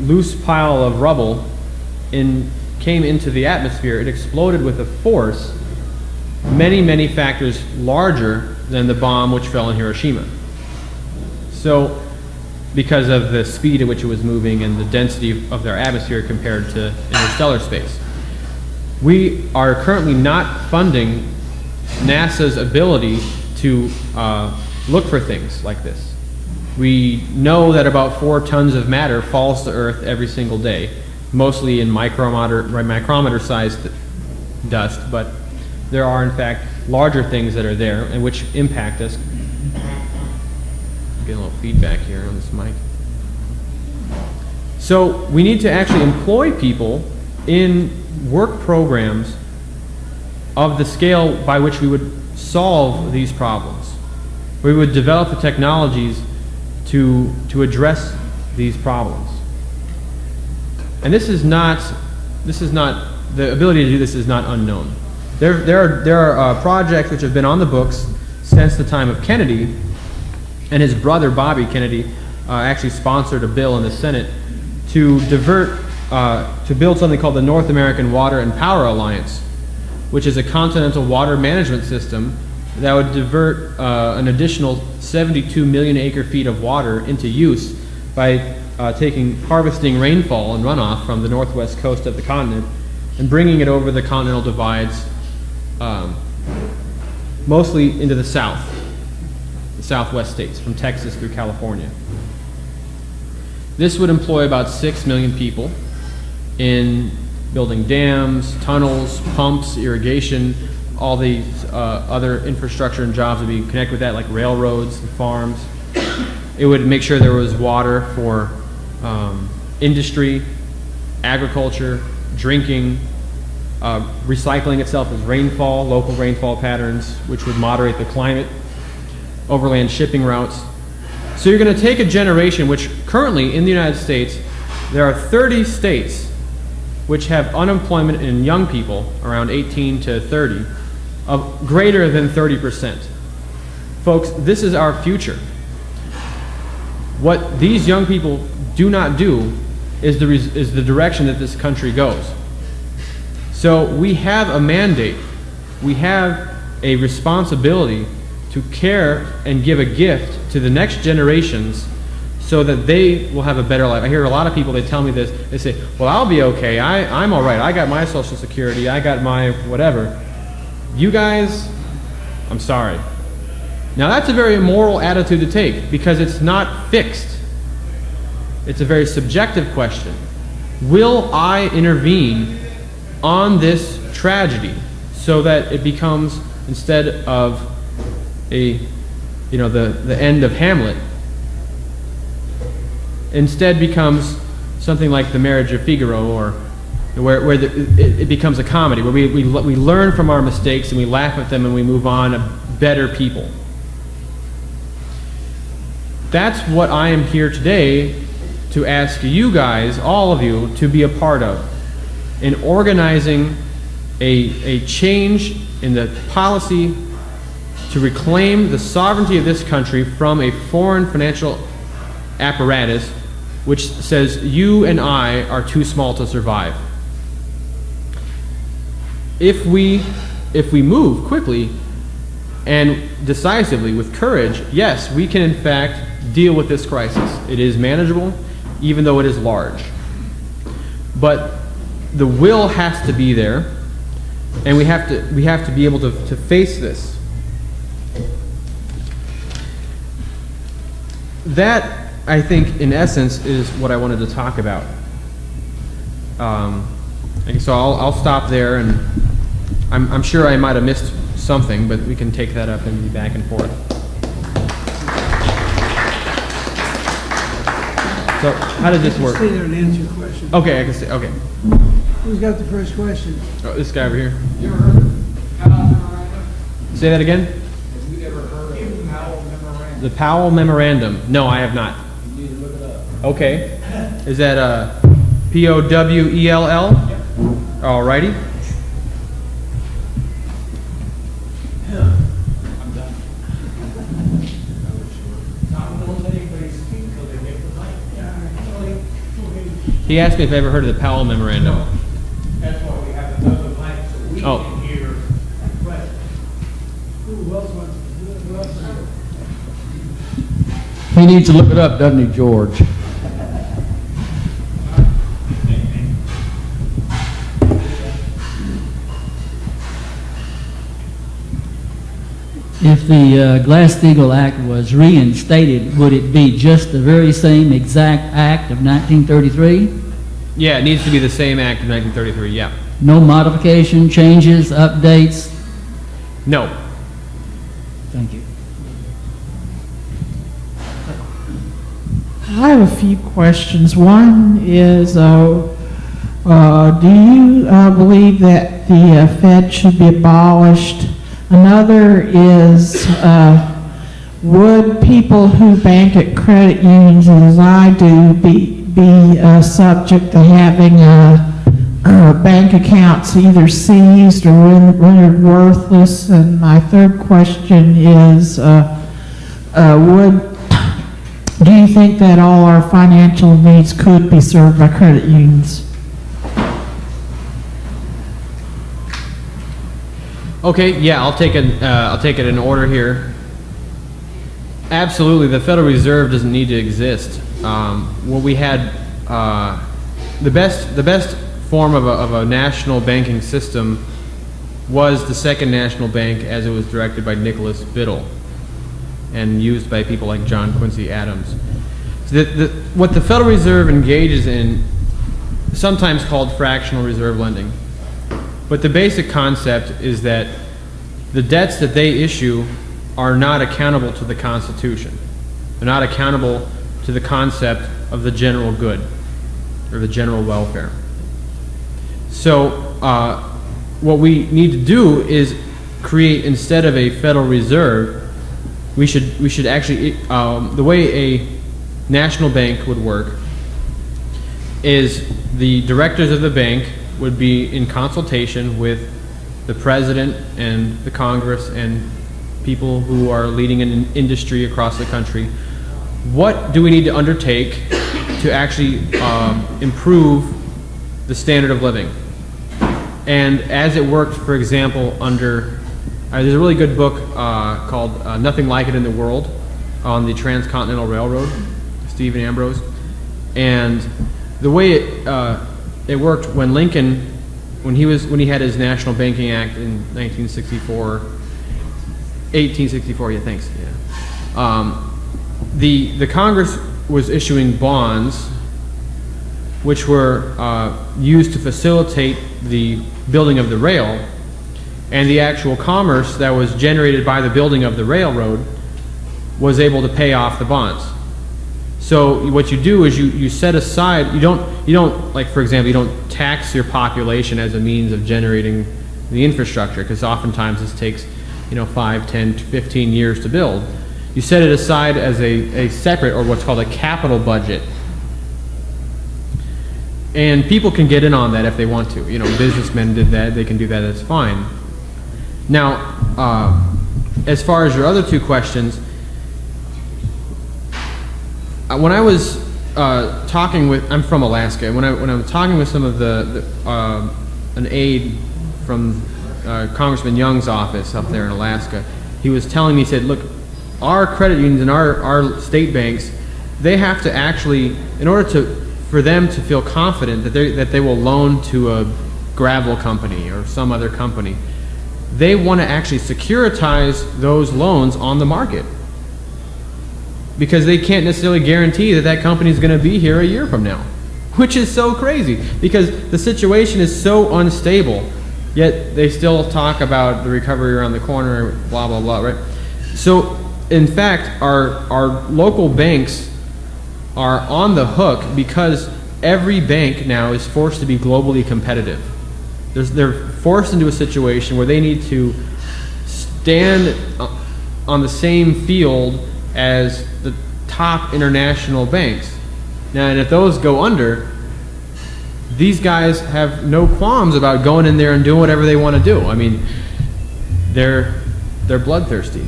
loose pile of rubble came into the atmosphere, it exploded with a force many factors larger than the bomb which fell in Hiroshima. So, because of the speed at which it was moving and the density of their atmosphere compared to interstellar space. We are currently not funding NASA's ability to look for things like this. We know that about 4 tons of matter falls to Earth every single day, mostly in micrometer-sized dust, but there are in fact larger things that are there and which impact us. Getting a little feedback here on this mic. So we need to actually employ people in work programs of the scale by which we would solve these problems. We would develop the technologies to address these problems. And this is not, the ability to do this is not unknown. There are projects which have been on the books since the time of Kennedy, and his brother Bobby Kennedy actually sponsored a bill in the Senate to build something called the North American Water and Power Alliance, which is a continental water management system that would divert an additional 72 million acre-feet of water into use by harvesting rainfall and runoff from the northwest coast of the continent and bringing it over the continental divides, mostly into the southwest states, from Texas through California. This would employ about 6 million people in building dams, tunnels, pumps, irrigation, all these other infrastructure and jobs would be connected with that, like railroads and farms. It would make sure there was water for industry, agriculture, drinking, recycling itself as rainfall, local rainfall patterns, which would moderate the climate, overland shipping routes. So you're going to take a generation, which currently in the United States, there are 30 states which have unemployment in young people, around 18 to 30, of greater than 30%. Folks, this is our future. What these young people do not do is the direction that this country goes. So we have a mandate, we have a responsibility to care and give a gift to the next generations so that they will have a better life. I hear a lot of people, they tell me this, they say, well, I'll be okay, I'm all right, I got my Social Security, I got my whatever. You guys, I'm sorry. Now that's a very immoral attitude to take because it's not fixed. It's a very subjective question. Will I intervene on this tragedy so that it becomes, instead of the end of Hamlet, instead becomes something like the Marriage of Figaro, or where it becomes a comedy, where we learn from our mistakes and we laugh at them and we move on a better people. That's what I am here today to ask you guys, all of you, to be a part of, in organizing a change in the policy to reclaim the sovereignty of this country from a foreign financial apparatus which says you and I are too small to survive. If we move quickly and decisively with courage, yes, we can in fact deal with this crisis. It is manageable, even though it is large. But the will has to be there, and we have to be able to face this. That, I think, in essence, is what I wanted to talk about. So I'll stop there, and I'm sure I might have missed something, but we can take that up and be back and forth. So how does this work? Stay there and answer your question. Okay, I can say, okay. Who's got the first question? Oh, this guy over here. You ever heard of Powell Memorandum? Say that again? Have you ever heard of Powell Memorandum? The Powell Memorandum. No, I have not. You need to look it up. Okay. Is that P-O-W-E-L-L? Yep. Alrighty. I'm done. Not going to let anybody speak until they get the mic. He asked me if I ever heard of the Powell Memorandum. That's why we have another mic, so we can hear questions. Who else wants to? He needs to look it up, doesn't he, George? If the Glass-Steagall Act was reinstated, would it be just the very same exact act of 1933? Yeah, it needs to be the same act of 1933, yeah. No modification, changes, updates? No. Thank you. I have a few questions. One is, do you believe that the Fed should be abolished? Another is, would people who bank at credit unions, as I do, be subject to having bank accounts either seized or rendered worthless? And my third question is, do you think that all our financial needs could be served by credit unions? Okay, yeah, I'll take it in order here. Absolutely, the Federal Reserve doesn't need to exist. What we had, the best form of a national banking system was the Second National Bank, as it was directed by Nicholas Biddle and used by people like John Quincy Adams. So what the Federal Reserve engages in, sometimes called fractional reserve lending, but the basic concept is that the debts that they issue are not accountable to the Constitution. They're not accountable to the concept of the general good or the general welfare. So what we need to do is create, instead of a Federal Reserve, we should actually, the way a national bank would work is the directors of the bank would be in consultation with the president and the Congress and people who are leading an industry across the country. What do we need to undertake to actually improve the standard of living? And as it worked, for example, under there's a really good book called Nothing Like It in the World on the Transcontinental Railroad, Stephen Ambrose. And the way it worked when Lincoln, when he had his National Banking Act in 1864, yeah, thanks. Yeah. The Congress was issuing bonds which were used to facilitate the building of the rail, and the actual commerce that was generated by the building of the railroad was able to pay off the bonds. So what you do is you set aside, you don't like, for example, you don't tax your population as a means of generating the infrastructure, because oftentimes this takes 5, 10, 15 years to build. You set it aside as a separate, or what's called a capital budget. And people can get in on that if they want to. Businessmen did that, they can do that, that's fine. Now, as far as your other two questions, when I was talking with, I'm from Alaska, when I was talking with some of an aide from Congressman Young's office up there in Alaska, he was telling me, he said, look, our credit unions and our state banks, they have to actually, in order for them to feel confident that they will loan to a gravel company or some other company, they want to actually securitize those loans on the market, because they can't necessarily guarantee that company is going to be here a year from now, which is so crazy because the situation is so unstable, yet they still talk about the recovery around the corner, blah, blah, blah, right? So, in fact, our local banks are on the hook because every bank now is forced to be globally competitive. They're forced into a situation where they need to stand on the same field as the top international banks. Now, and if those go under, these guys have no qualms about going in there and doing whatever they want to do. I mean, they're bloodthirsty.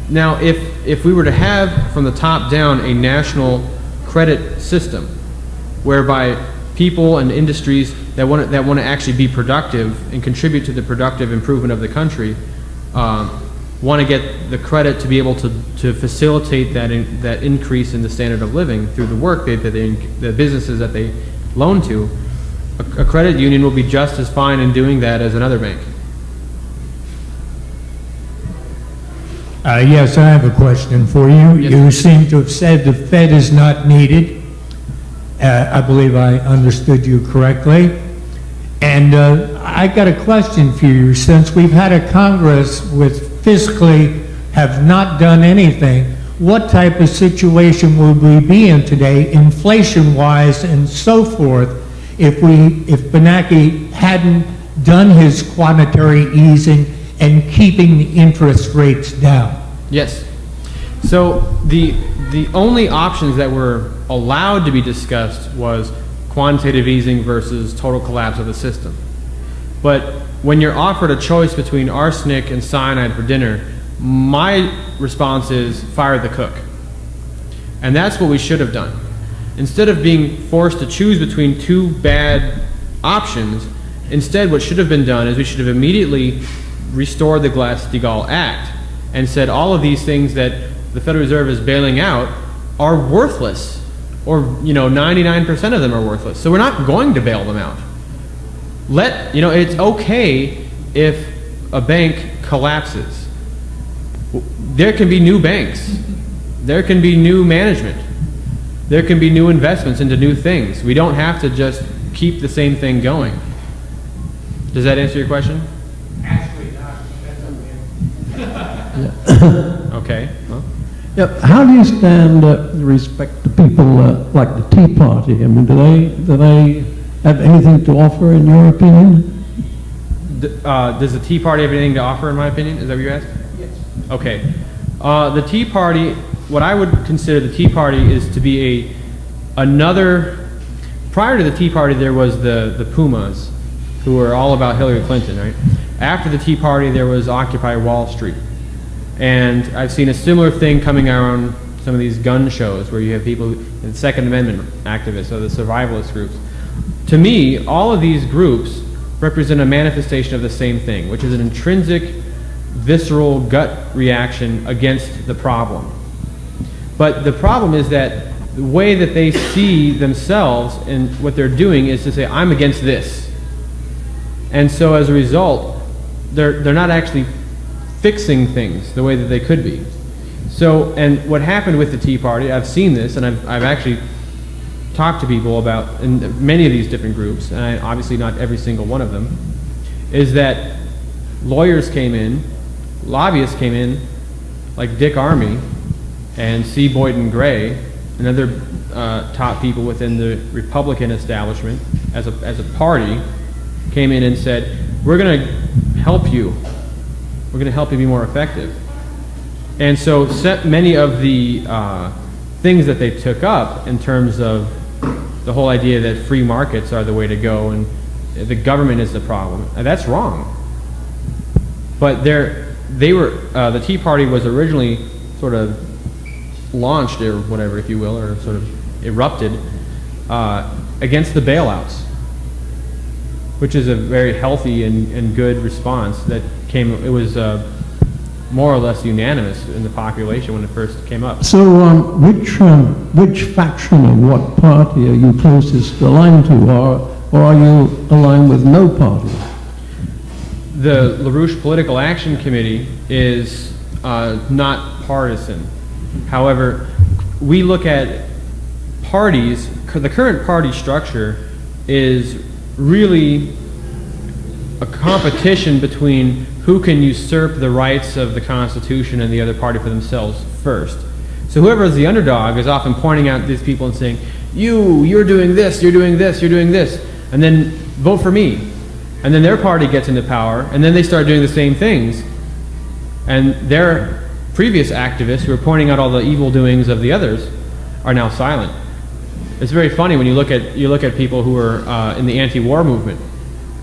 Now, if we were to have from the top down a national credit system whereby people and industries that want to actually be productive and contribute to the productive improvement of the country want to get the credit to be able to facilitate that increase in the standard of living through the work the businesses that they loan to, a credit union will be just as fine in doing that as another bank. Yes, I have a question for you. Yes. You seem to have said the Fed is not needed. I believe I understood you correctly. And I got a question for you. Since we've had a Congress with fiscally have not done anything, what type of situation would we be in today, inflation-wise and so forth, if Bernanke hadn't done his quantitative easing and keeping the interest rates down? Yes. So the only options that were allowed to be discussed was quantitative easing versus total collapse of the system. But when you're offered a choice between arsenic and cyanide for dinner, my response is fire the cook. And that's what we should have done. Instead of being forced to choose between two bad options, instead what should have been done is we should have immediately restored the Glass-Steagall Act and said all of these things that the Federal Reserve is bailing out are worthless, or 99% of them are worthless. So we're not going to bail them out. It's okay if a bank collapses. There can be new banks. There can be new management. There can be new investments into new things. We don't have to just keep the same thing going. Does that answer your question? Actually, not. That's okay. Okay. Well, Yep. How do you stand with respect to people like the Tea Party? I mean, do they have anything to offer, in your opinion? does the Tea Party have anything to offer, in my opinion? Is that what you asked? Yes. Okay. The Tea Party, what I would consider the Tea Party is to be another, prior to the Tea Party there was the Pumas, who were all about Hillary Clinton, right? After the Tea Party there was Occupy Wall Street. And I've seen a similar thing coming around some of these gun shows where you have people, the Second Amendment activists or the survivalist groups. To me, all of these groups represent a manifestation of the same thing, which is an intrinsic, visceral gut reaction against the problem. But the problem is that the way that they see themselves and what they're doing is to say, I'm against this. And so as a result, they're not actually fixing things the way that they could be. So, and what happened with the Tea Party, I've seen this, and I've actually talked to people about, in many of these different groups, and obviously not every single one of them, is that lawyers came in, lobbyists came in, like Dick Armey and C. Boyden Gray, and other top people within the Republican establishment, as a party, came in and said, we're going to help you. We're going to help you be more effective. And so many of the things that they took up in terms of the whole idea that free markets are the way to go and the government is the problem, that's wrong. But the Tea Party was originally sort of launched, or whatever, if you will, or sort of erupted against the bailouts, which is a very healthy and good response that came. It was more or less unanimous in the population when it first came up. So, which faction or what party are you closest aligned to, or are you aligned with no party? The LaRouche Political Action Committee is not partisan. However, we look at parties. The current party structure is really a competition between who can usurp the rights of the Constitution and the other party for themselves first. So whoever is the underdog is often pointing out these people and saying, you're doing this, you're doing this, you're doing this, and then vote for me. And then their party gets into power, and then they start doing the same things. And their previous activists who are pointing out all the evil doings of the others are now silent. It's very funny when you look at people who are in the anti-war movement,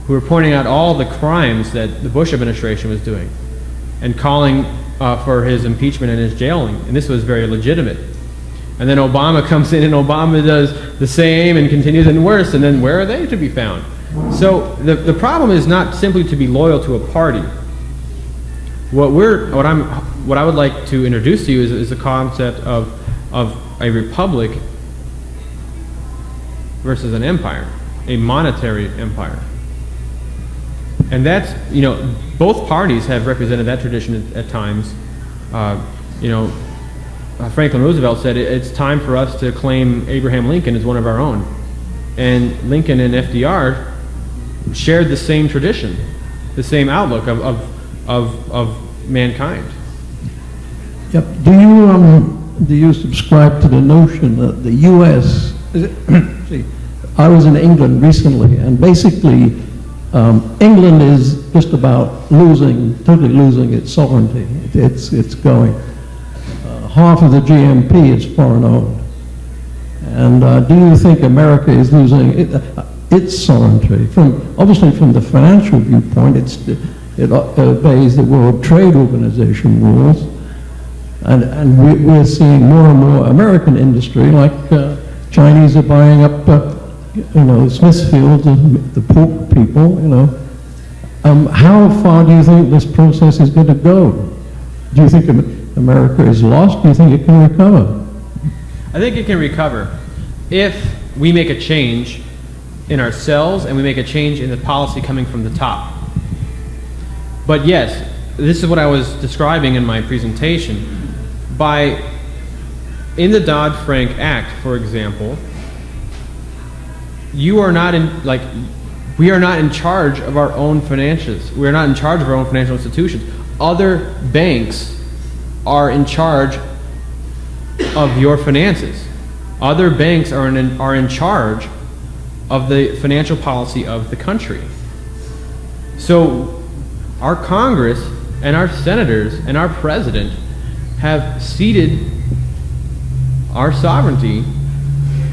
who are pointing out all the crimes that the Bush administration was doing and calling for his impeachment and his jailing. And this was very legitimate. And then Obama comes in and Obama does the same and continues and worse, and then where are they to be found? So the problem is not simply to be loyal to a party. What I would like to introduce to you is the concept of a republic versus an empire, a monetary empire. And that's, both parties have represented that tradition at times. Franklin Roosevelt said it's time for us to claim Abraham Lincoln as one of our own. And Lincoln and FDR shared the same tradition, the same outlook of mankind. Yep. Do you subscribe to the notion that the U.S. See, I was in England recently, and basically, England is just about totally losing its sovereignty. It's going. Half of the GMP is foreign owned. And do you think America is losing its sovereignty? Obviously, from the financial viewpoint, it obeys the World Trade Organization rules. And we're seeing more and more American industry, like Chinese are buying up, Smithfield, the pork people, How far do you think this process is going to go? Do you think America is lost? Do you think it can recover? I think it can recover if we make a change in ourselves and we make a change in the policy coming from the top. But yes, this is what I was describing in my presentation. In the Dodd-Frank Act, for example, we are not in charge of our own finances. We are not in charge of our own financial institutions. Other banks are in charge of your finances. Other banks are in charge of the financial policy of the country. So our Congress and our senators and our president have ceded our sovereignty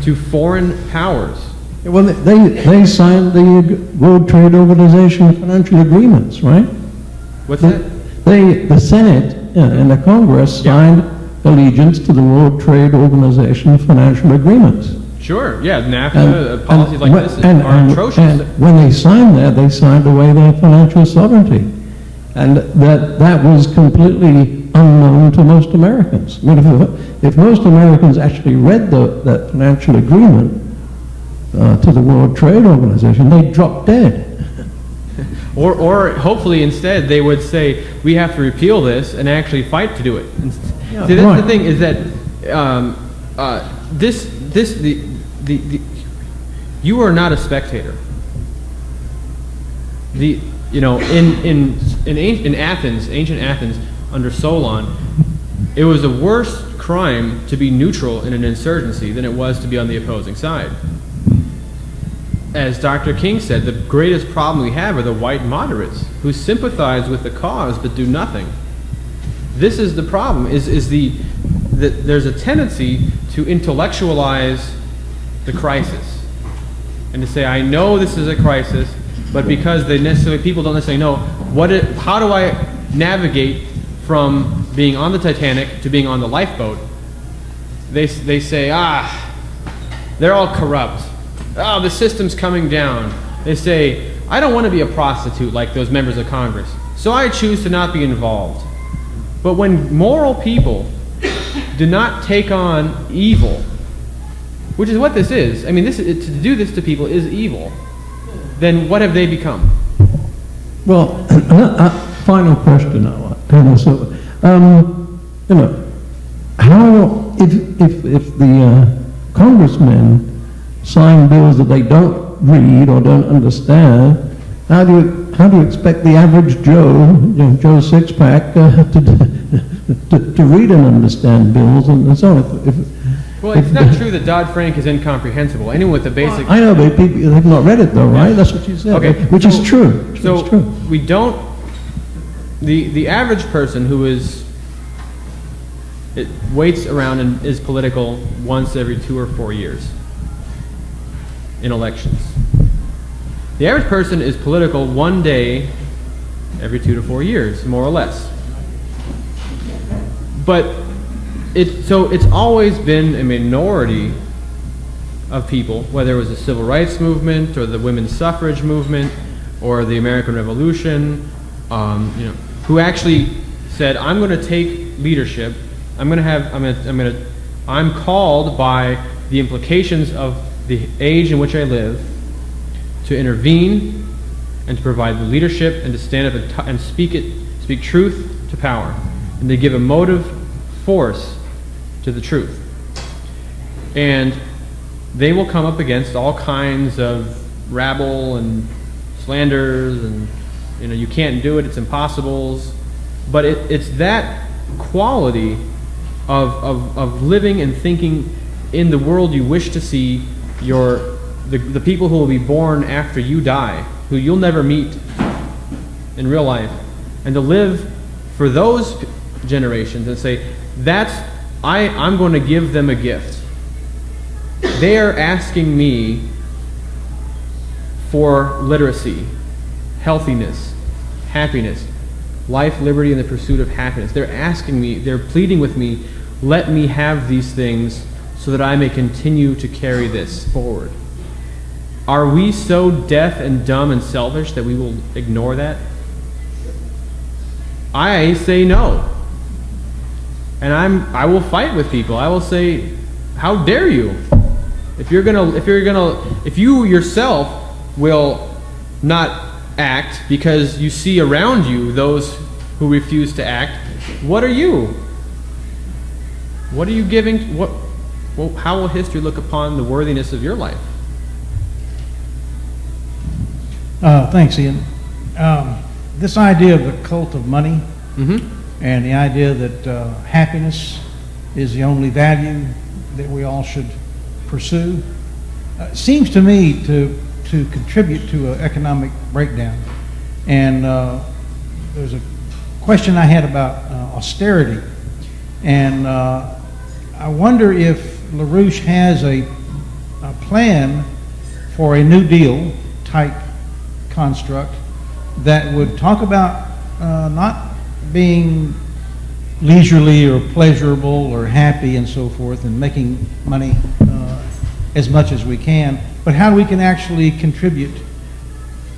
to foreign powers. Well, they signed the World Trade Organization financial agreements, right? What's that? The Senate and the Congress signed allegiance to the World Trade Organization financial agreements. Sure, yeah, NAFTA, policies like this are atrocious. And when they signed that, they signed away their financial sovereignty. And that was completely unknown to most Americans. I mean, if most Americans actually read that financial agreement to the World Trade Organization, they'd drop dead. Or hopefully instead they would say, we have to repeal this and actually fight to do it. Yeah, see, that's right. the thing is that you are not a spectator. In Athens, ancient Athens, under Solon, it was a worse crime to be neutral in an insurgency than it was to be on the opposing side. As Dr. King said, the greatest problem we have are the white moderates who sympathize with the cause but do nothing. This is the problem, that there's a tendency to intellectualize the crisis and to say, I know this is a crisis, but because people don't necessarily know how do I navigate from being on the Titanic to being on the lifeboat, they say, they're all corrupt. Oh, the system's coming down. They say, I don't want to be a prostitute like those members of Congress, so I choose to not be involved. But when moral people do not take on evil, which is what this is, I mean, to do this to people is evil, then what have they become? Well, final question I want. How if the congressmen sign bills that they don't read or don't understand, how do you expect the average Joe Sixpack to read and understand bills and so on? Well, it's not true that Dodd-Frank is incomprehensible. Anyone with the basic... I know, but they've not read it though, right? That's what you said. Okay. Which is true. So it's true. we don't... The average person who waits around and is political once every 2 or 4 years in elections. The average person is political one day every 2 to 4 years, more or less. But it's always been a minority of people, whether it was the civil rights movement or the women's suffrage movement or the American Revolution, who actually said, I'm going to take leadership. I'm called by the implications of the age in which I live to intervene and to provide the leadership and to stand up and speak truth to power and to give a motive force to the truth. And they will come up against all kinds of rabble and / slanders and, you can't do it, it's impossibles. But it's that quality of living and thinking in the world you wish to see the people who will be born after you die, who you'll never meet in real life, and to live for those generations and say, I'm going to give them a gift. They are asking me for literacy, healthiness, happiness, life, liberty, and the pursuit of happiness. They're asking me, they're pleading with me, let me have these things so that I may continue to carry this forward. Are we so deaf and dumb and selfish that we will ignore that? I say no. And I will fight with people. I will say, how dare you? If you yourself will not act because you see around you those who refuse to act, what are you? What are you giving? How will history look upon the worthiness of your life? Thanks, Ian. This idea of the cult of money and the idea that happiness is the only value that we all should pursue seems to me to contribute to an economic breakdown. And there's a question I had about austerity. And I wonder if LaRouche has a plan for a New Deal type construct that would talk about not being leisurely or pleasurable or happy and so forth and making money as much as we can, but how we can actually contribute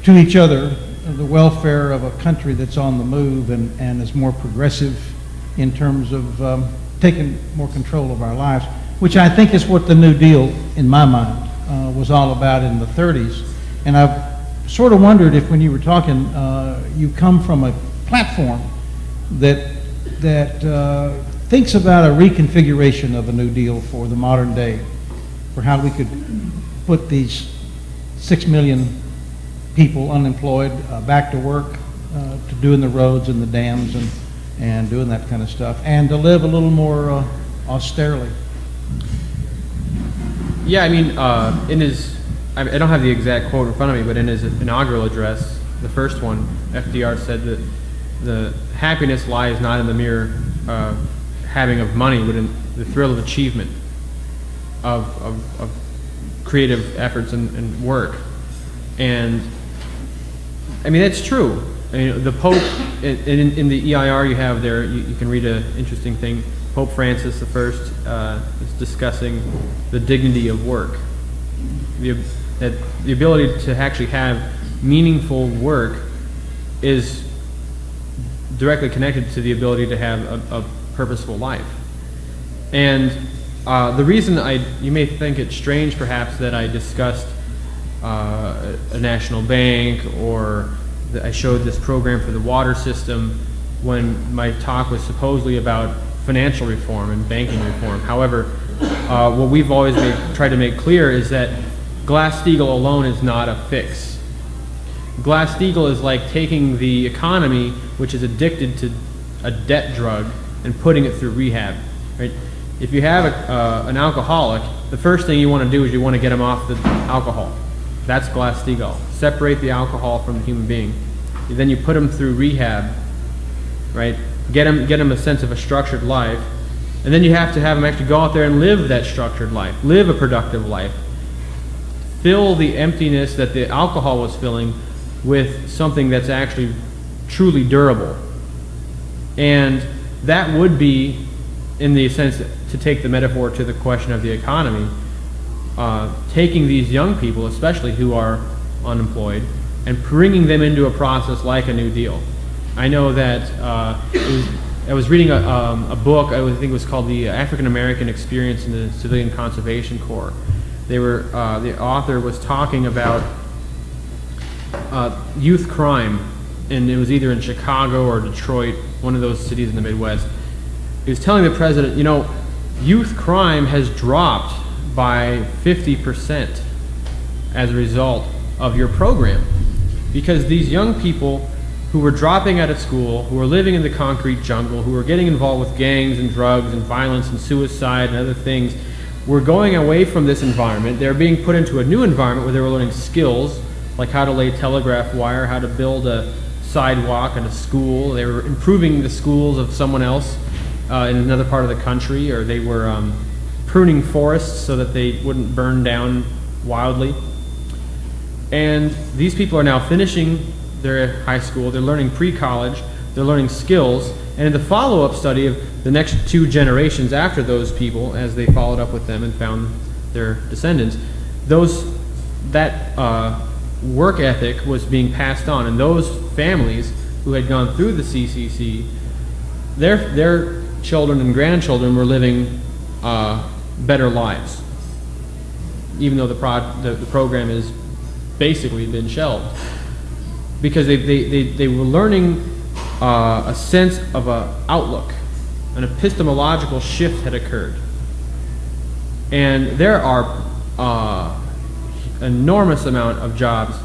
to each other the welfare of a country that's on the move and is more progressive in terms of taking more control of our lives, which I think is what the New Deal, in my mind, was all about in the 30s. And I've sort of wondered if when you were talking, you come from a platform that thinks about a reconfiguration of a New Deal for the modern day, for how we could put these 6 million people unemployed back to work, to doing the roads and the dams and doing that kind of stuff, and to live a little more austerely. Yeah, I mean, I don't have the exact quote in front of me, but in his inaugural address, the first one, FDR said that the happiness lies not in the mere having of money, but in the thrill of achievement, of creative efforts and work. And I mean, that's true. I mean, the Pope, in the EIR you have there, you can read an interesting thing. Pope Francis I is discussing the dignity of work. The ability to actually have meaningful work is directly connected to the ability to have a purposeful life. And the reason you may think it's strange perhaps that I discussed a national bank or that I showed this program for the water system when my talk was supposedly about financial reform and banking reform. However, what we've always tried to make clear is that Glass-Steagall alone is not a fix. Glass-Steagall is like taking the economy, which is addicted to a debt drug, and putting it through rehab. Right? If you have an alcoholic, the first thing you want to do is you want to get him off the alcohol. That's Glass-Steagall. Separate the alcohol from the human being. And then you put him through rehab, right? Get him a sense of a structured life, and then you have to have him actually go out there and live that structured life, live a productive life, fill the emptiness that the alcohol was filling with something that's actually truly durable. And that would be, in the sense, to take the metaphor to the question of the economy, taking these young people, especially who are unemployed, and bringing them into a process like a New Deal. I know that I was reading a book, I think it was called The African American Experience in the Civilian Conservation Corps. The author was talking about youth crime, and it was either in Chicago or Detroit, one of those cities in the Midwest. He was telling the president, youth crime has dropped by 50% as a result of your program. because these young people who were dropping out of school, who were living in the concrete jungle, who were getting involved with gangs and drugs and violence and suicide and other things, were going away from this environment. They were being put into a new environment where they were learning skills, like how to lay telegraph wire, how to build a sidewalk and a school. They were improving the schools of someone else in another part of the country, or they were pruning forests so that they wouldn't burn down wildly. And these people are now finishing their high school, they're learning pre-college, they're learning skills, and in the follow-up study of the next 2 generations after those people, as they followed up with them and found their descendants, that work ethic was being passed on, and those families who had gone through the CCC, their children and grandchildren were living better lives, even though the program has basically been shelved, because they were learning a sense of an outlook. An epistemological shift had occurred. And there are enormous amount of jobs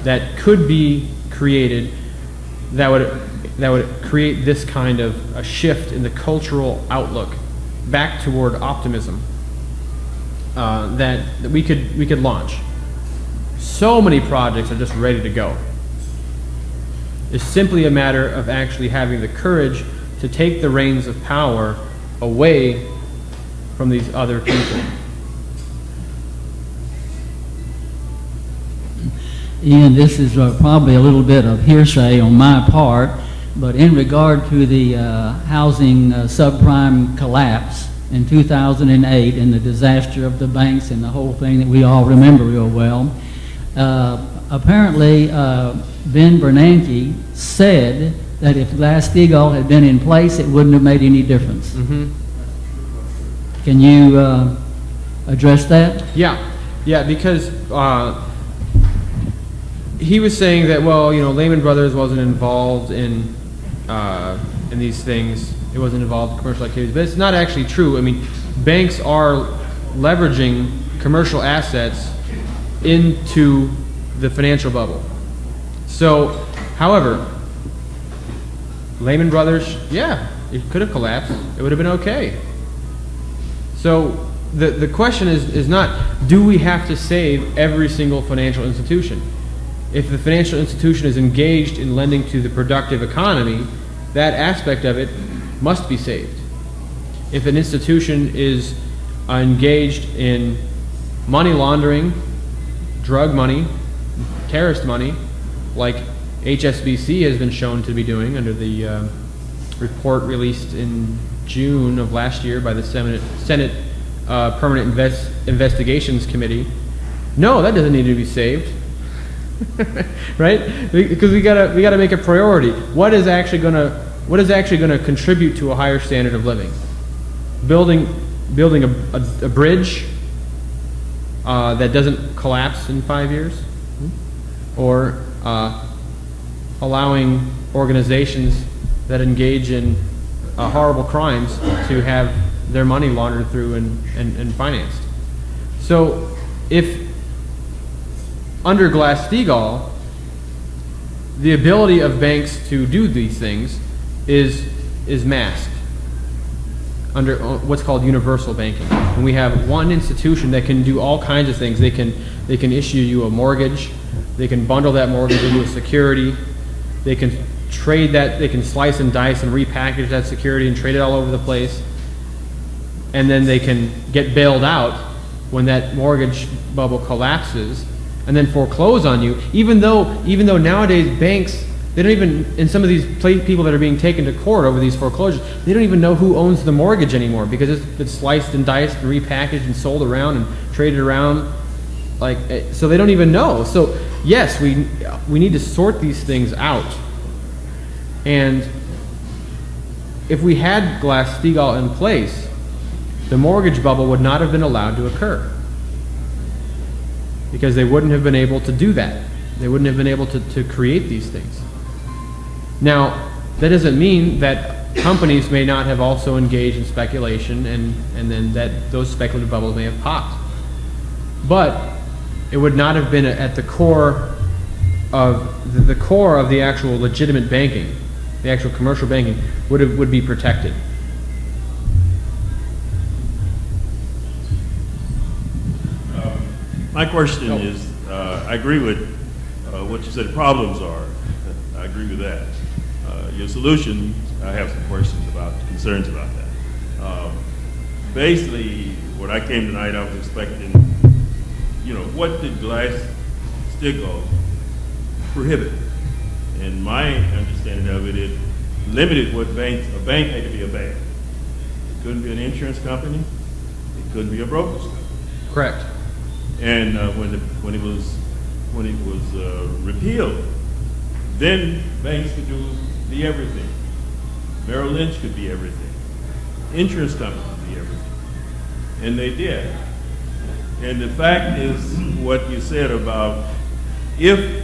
that could be created that would create this kind of a shift in the cultural outlook back toward optimism that we could launch. So many projects are just ready to go. It's simply a matter of actually having the courage to take the reins of power away from these other people. Ian, this is probably a little bit of hearsay on my part, but in regard to the housing subprime collapse in 2008 and the disaster of the banks and the whole thing that we all remember real well, apparently Ben Bernanke said that if Glass-Steagall had been in place, it wouldn't have made any difference. Mm-hmm. Can you address that? Yeah, because he was saying that, well, Lehman Brothers wasn't involved in these things. It wasn't involved in commercial activities, but it's not actually true. I mean, banks are leveraging commercial assets into the financial bubble. So, however, Lehman Brothers, yeah, it could have collapsed. It would have been okay. So the question is not, do we have to save every single financial institution? If the financial institution is engaged in lending to the productive economy, that aspect of it must be saved. If an institution is engaged in money laundering, drug money, terrorist money, like HSBC has been shown to be doing under the report released in June of last year by the Senate Permanent Investigations Committee. No, that doesn't need to be saved, right? Because we gotta make a priority. What is actually gonna contribute to a higher standard of living? Building a bridge that doesn't collapse in 5 years, or allowing organizations that engage in horrible crimes to have their money laundered through and financed. So if under Glass-Steagall, the ability of banks to do these things is masked under what's called universal banking. And we have one institution that can do all kinds of things. They can issue you a mortgage. They can bundle that mortgage into a security. They can trade that. They can slice and dice and repackage that security and trade it all over the place. And then they can get bailed out when that mortgage bubble collapses, and then foreclose on you. Even though nowadays banks, they don't even, in some of these people that are being taken to court over these foreclosures, they don't even know who owns the mortgage anymore, because it's been sliced and diced and repackaged and sold around and traded around. So they don't even know. So yes, we need to sort these things out. And if we had Glass-Steagall in place, the mortgage bubble would not have been allowed to occur, because they wouldn't have been able to do that. They wouldn't have been able to create these things. Now, that doesn't mean that companies may not have also engaged in speculation, and then that those speculative bubbles may have popped. But it would not have been at the core of the core of the actual legitimate banking, the actual commercial banking, would be protected. My question is, I agree with what you said the problems are. I agree with that. Your solution, I have some questions about, concerns about that. Basically, when I came tonight, I was expecting, what did Glass-Steagall prohibit? And my understanding of it, it limited what a bank had to be a bank. It couldn't be an insurance company. It couldn't be a brokerage company. Correct. And when it was repealed, then banks could be everything. Merrill Lynch could be everything. Insurance companies could be everything. And they did. And the fact is what you said about if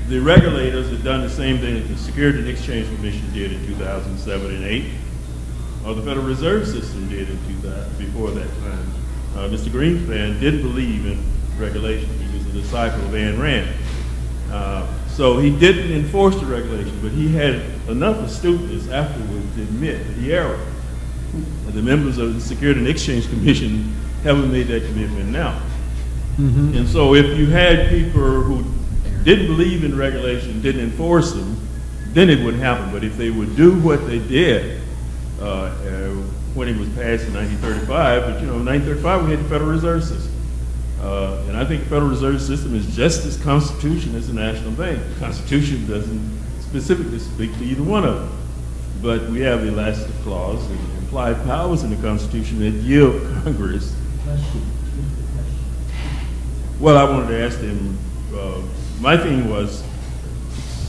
the regulators had done the same thing that the Security and Exchange Commission did in 2007 and 8, or the Federal Reserve System did in 2000, before that time, Mr. Greenspan didn't believe in regulation. He was a disciple of Ayn Rand. So he didn't enforce the regulation, but he had enough astuteness afterwards to admit that he erred. And the members of the Security and Exchange Commission haven't made that commitment now. Mm-hmm. And so if you had people who didn't believe in regulation, didn't enforce them, then it wouldn't happen. But if they would do what they did when it was passed in 1935, but in 1935 we had the Federal Reserve System. And I think the Federal Reserve System is just as constitutional as the National Bank. The Constitution doesn't specifically speak to either one of them. But we have the elastic clause and implied powers in the Constitution that give Congress. Well, I wanted to ask him, my thing was,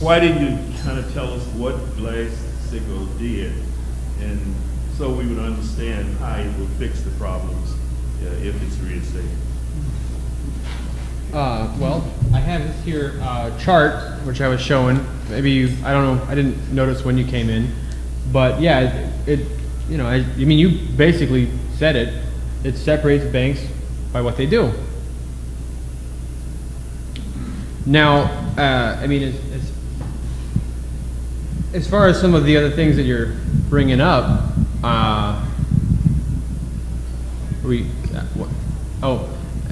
why didn't you kind of tell us what Glass-Steagall did? And so we would understand how it would fix the problems if it's reinstated. Well, I have this here chart, which I was showing. Maybe I don't know, I didn't notice when you came in. But yeah, you basically said it. It separates banks by what they do. Now, as far as some of the other things that you're bringing up,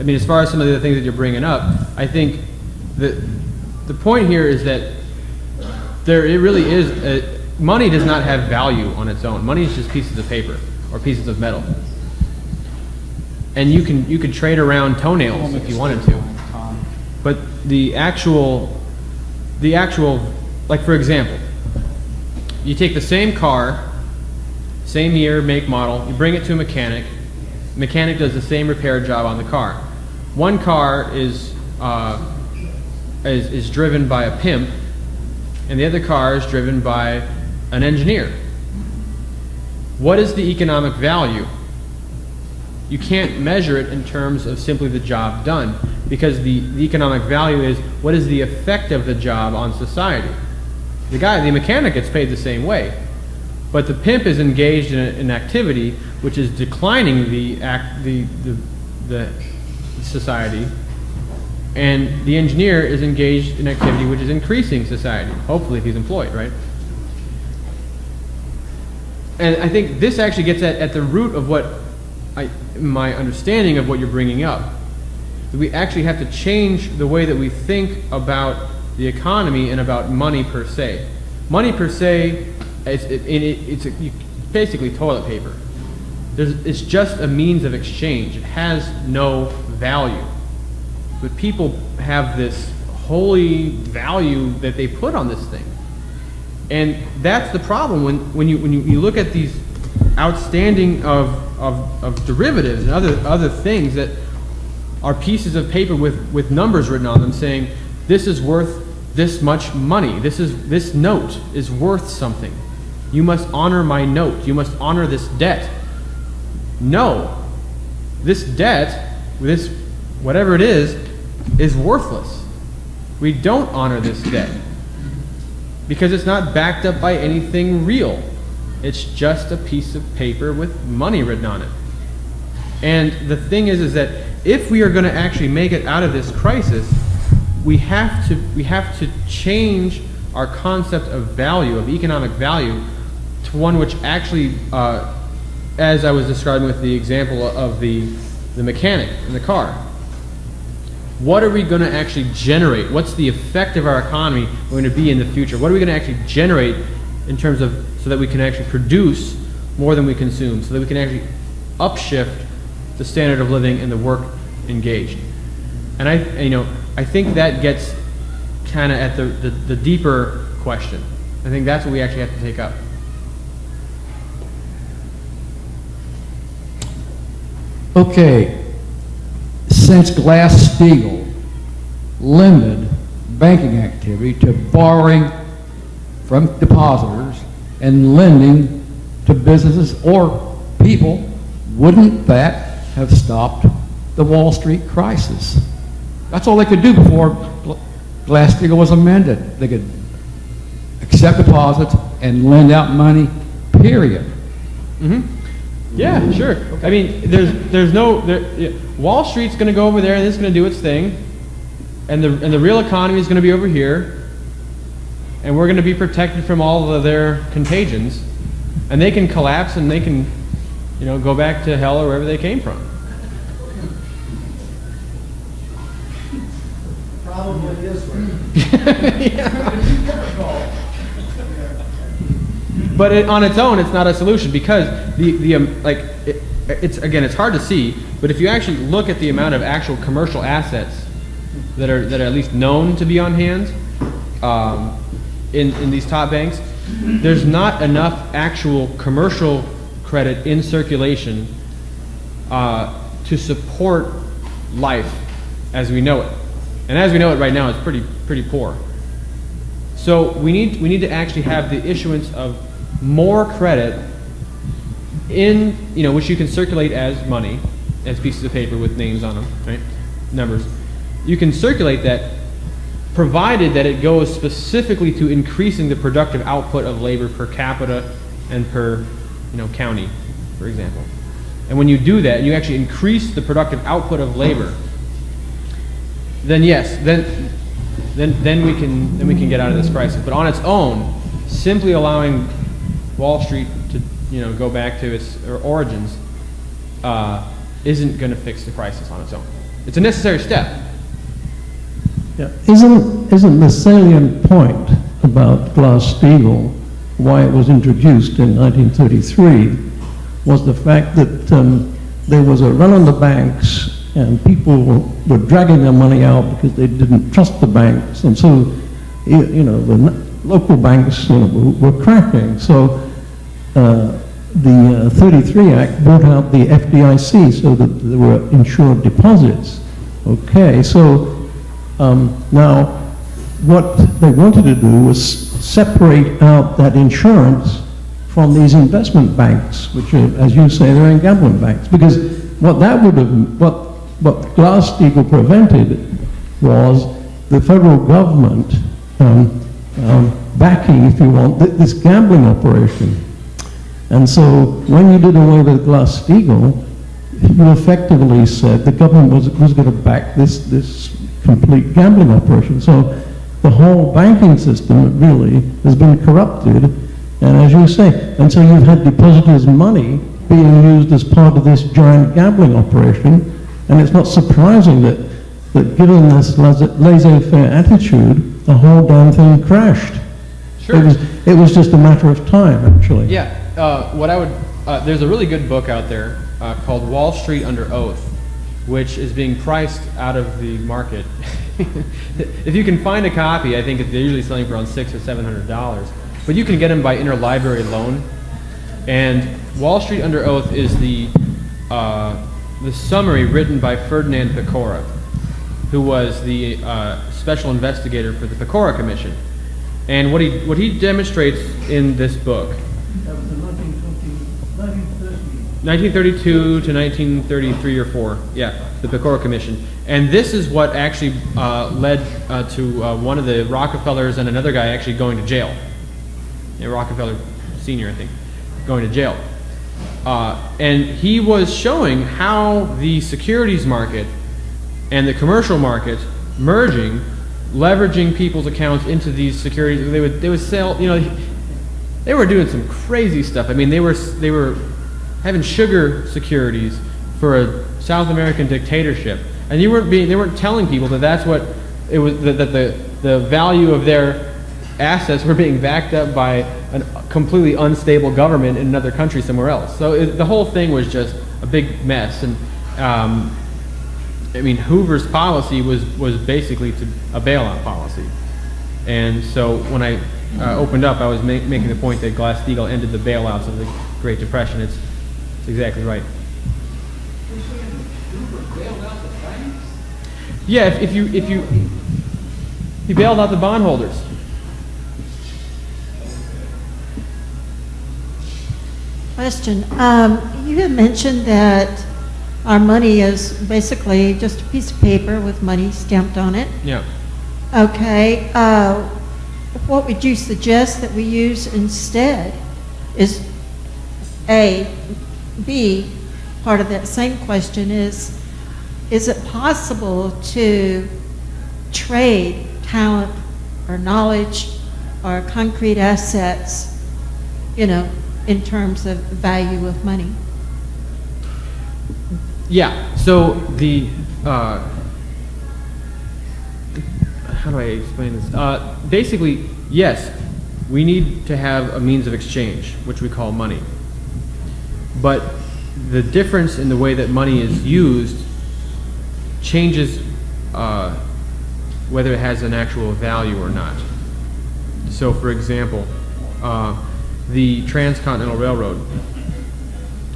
as far as some of the other things that you're bringing up, I think that the point here is that it really is, money does not have value on its own. Money is just pieces of paper or pieces of metal. And you could trade around toenails if you wanted to. But the actual, like for example, you take the same car, same year, make, model, you bring it to a mechanic. Mechanic does the same repair job on the car. One car is driven by a pimp, and the other car is driven by an engineer. What is the economic value? You can't measure it in terms of simply the job done, because the economic value is what is the effect of the job on society. The mechanic gets paid the same way, but the pimp is engaged in an activity which is declining the society, and the engineer is engaged in activity which is increasing society, hopefully if he's employed, right? And I think this actually gets at the root of my understanding of what you're bringing up. We actually have to change the way that we think about the economy and about money per se. Money per se, it's basically toilet paper. It's just a means of exchange. It has no value. But people have this holy value that they put on this thing. And that's the problem when you look at these outstanding of derivatives and other things that are pieces of paper with numbers written on them saying this is worth this much money. This note is worth something. You must honor my note. You must honor this debt. No, this debt, this whatever it is worthless. We don't honor this debt because it's not backed up by anything real. It's just a piece of paper with money written on it. And the thing is that if we are going to actually make it out of this crisis, we have to change our concept of value, of economic value, to one which actually, as I was describing with the example of the mechanic in the car, what are we going to actually generate? What's the effect of our economy going to be in the future? What are we going to actually generate in terms of, so that we can actually produce more than we consume, so that we can actually upshift the standard of living and the work engaged? And I think that gets kind of at the deeper question. I think that's what we actually have to take up. Okay, since Glass-Steagall limited banking activity to borrowing from depositors and lending to businesses or people, wouldn't that have stopped the Wall Street crisis? That's all they could do before Glass-Steagall was amended. They could accept deposits and lend out money, period. Mm-hmm. Yeah, sure. Okay. I mean, there's no Wall Street's going to go over there and it's going to do its thing, and the real economy is going to be over here, and we're going to be protected from all of their contagions, and they can collapse and they can, go back to hell or wherever they came from. Probably is right. But on its own, it's not a solution, because it's hard to see. But if you actually look at the amount of actual commercial assets that are at least known to be on hand in these top banks, there's not enough actual commercial credit in circulation to support life as we know it. And as we know it right now, it's pretty poor. So we need to actually have the issuance of more credit in, which you can circulate as money, as pieces of paper with names on them, right? Numbers. You can circulate that, provided that it goes specifically to increasing the productive output of labor per capita and per, county, for example. And when you do that, you actually increase the productive output of labor, then yes, then we can get out of this crisis. But on its own, simply allowing Wall Street to go back to its origins isn't going to fix the crisis on its own. It's a necessary step. Yeah. Isn't the salient point about Glass-Steagall, why it was introduced in 1933, was the fact that there was a run on the banks and people were dragging their money out because they didn't trust the banks, and so the local banks were cracking. So the 33 Act brought out the FDIC so that there were insured deposits. Okay, so now what they wanted to do was separate out that insurance from these investment banks, which are, as you say, they're in gambling banks. Because what that would have, what Glass-Steagall prevented was the federal government backing, if you want, this gambling operation. And so when you did away with Glass-Steagall, you effectively said the government was going to back this complete gambling operation. So the whole banking system really has been corrupted, and as you say, and so you've had depositors' money being used as part of this giant gambling operation, and it's not surprising that given this laissez-faire attitude, the whole damn thing crashed. Sure. It was just a matter of time, actually. Yeah. There's a really good book out there called Wall Street Under Oath, which is being priced out of the market. If you can find a copy, I think they're usually selling for around $600 or $700, but you can get them by interlibrary loan. And Wall Street Under Oath is the summary written by Ferdinand Pecora, who was the special investigator for the Pecora Commission. And what he demonstrates in this book, 1932 to 1933 or 4, yeah, the Pecora Commission. And this is what actually led to one of the Rockefellers and another guy actually going to jail. Yeah, Rockefeller Sr., I think, going to jail. And he was showing how the securities market and the commercial market merging leveraging people's accounts into these securities. They would sell, they were doing some crazy stuff. I mean, they were having sugar securities for a South American dictatorship, and they weren't telling people that that's what it was, that the value of their assets were being backed up by a completely unstable government in another country somewhere else. So the whole thing was just a big mess. And I mean, Hoover's policy was basically a bailout policy. And so when I opened up, I was making the point that Glass-Steagall ended the bailouts of the Great Depression. It's exactly right. Yeah, if you he bailed out the bondholders. Question. You had mentioned that our money is basically just a piece of paper with money stamped on it. Yeah. Okay. What would you suggest that we use instead? Is A. B, part of that same question is it possible to trade talent or knowledge or concrete assets, in terms of value of money? Yeah, so the, how do I explain this? Basically, yes, we need to have a means of exchange, which we call money. But the difference in the way that money is used changes whether it has an actual value or not. So, for example, the Transcontinental Railroad,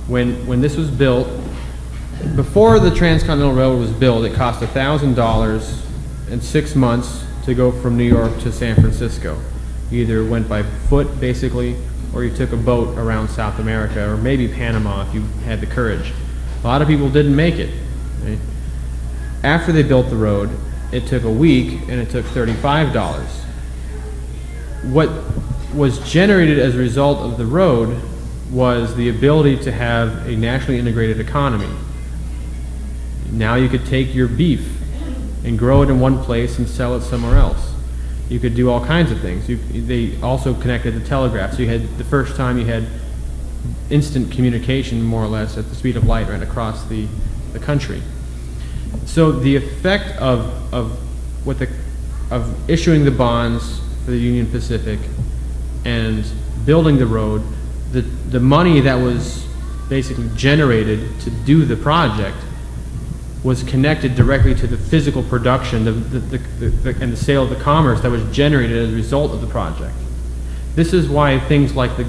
when this was built, before the Transcontinental Railroad was built, it cost $1,000 in 6 months to go from New York to San Francisco. You either went by foot, basically, or you took a boat around South America, or maybe Panama if you had the courage. A lot of people didn't make it. Right? After they built the road, it took a week, and it took $35. What was generated as a result of the road was the ability to have a nationally integrated economy. Now you could take your beef and grow it in one place and sell it somewhere else. You could do all kinds of things. They also connected the telegraph. So you had, the first time you had instant communication, more or less, at the speed of light right across the country. So the effect of issuing the bonds for the Union Pacific and building the road, the money that was basically generated to do the project was connected directly to the physical production and the sale of the commerce that was generated as a result of the project. This is why things like the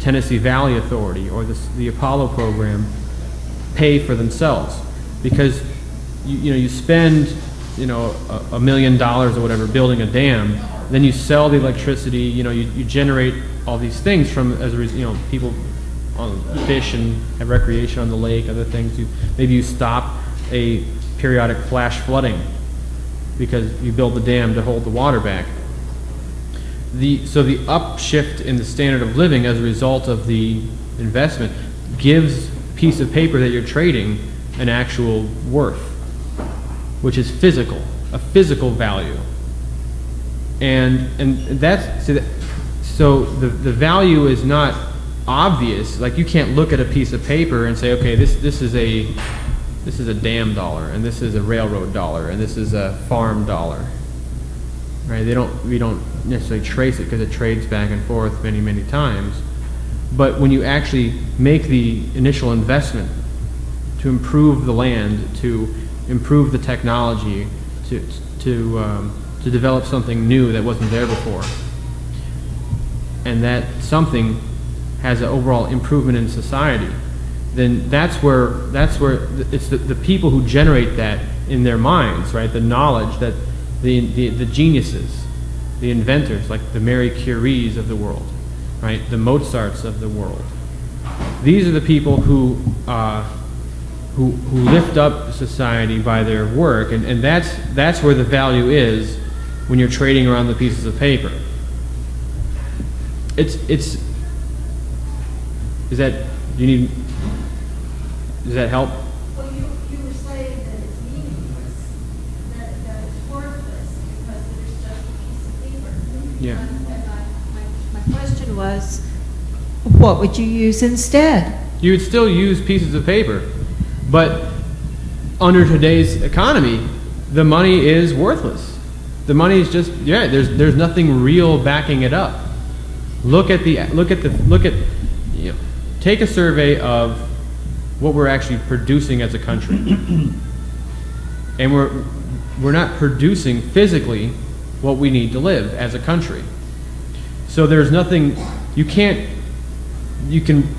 Tennessee Valley Authority or the Apollo program pay for themselves, because you spend $1 million or whatever building a dam, then you sell the electricity, you generate all these things from, as a result, people fish and have recreation on the lake, other things. Maybe you stop a periodic flash flooding because you build the dam to hold the water back. So the upshift in the standard of living as a result of the investment gives a piece of paper that you're trading an actual worth, which is physical, a physical value. And that's, so the value is not obvious. Like, you can't look at a piece of paper and say, okay, this is a dam dollar, and this is a railroad dollar, and this is a farm dollar, right? We don't necessarily trace it because it trades back and forth many, many times. But when you actually make the initial investment to improve the land, to improve the technology, to develop something new that wasn't there before, and that something has an overall improvement in society, then that's where it's the people who generate that in their minds, right? The knowledge that the geniuses, the inventors, like the Marie Curies of the world, right? The Mozarts of the world. These are the people who lift up society by their work, and that's where the value is when you're trading around the pieces of paper. Does that help? Well, you were saying that it's meaningless, that it's worthless. Yeah. My question was, what would you use instead? You would still use pieces of paper, but under today's economy, the money is worthless. The money is just, yeah, there's nothing real backing it up. Take a survey of what we're actually producing as a country. And we're not producing physically what we need to live as a country. So there's nothing, you can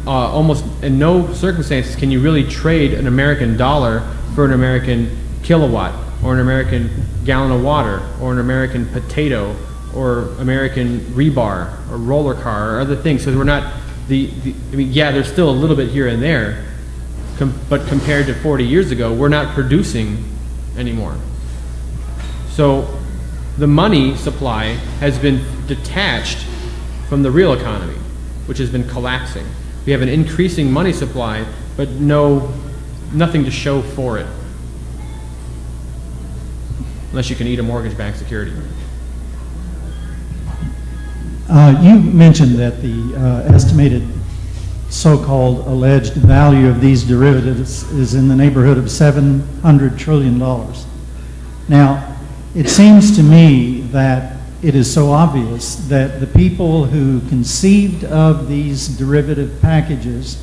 almost in no circumstances can you really trade an American dollar for an American kilowatt or an American gallon of water or an American potato or American rebar or roller car or other things. So we're not there's still a little bit here and there, but compared to 40 years ago, we're not producing anymore. So the money supply has been detached from the real economy, which has been collapsing. We have an increasing money supply, but nothing to show for it. Unless you can eat a mortgage-backed security. You mentioned that the estimated so-called alleged value of these derivatives is in the neighborhood of $700 trillion. Now, it seems to me that it is so obvious that the people who conceived of these derivative packages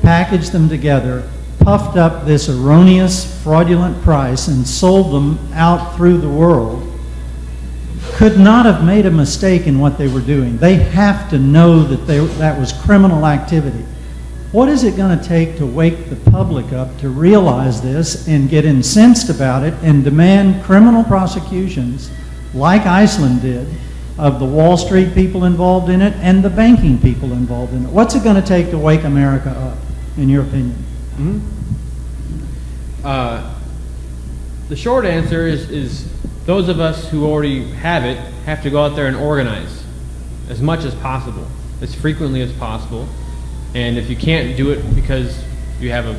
packaged them together, puffed up this erroneous, fraudulent price, and sold them out through the world, could not have made a mistake in what they were doing. They have to know that that was criminal activity. What is it going to take to wake the public up to realize this and get incensed about it and demand criminal prosecutions like Iceland did of the Wall Street people involved in it and the banking people involved in it? What's it going to take to wake America up, in your opinion? The short answer is those of us who already have it have to go out there and organize as much as possible, as frequently as possible. And if you can't do it because you have a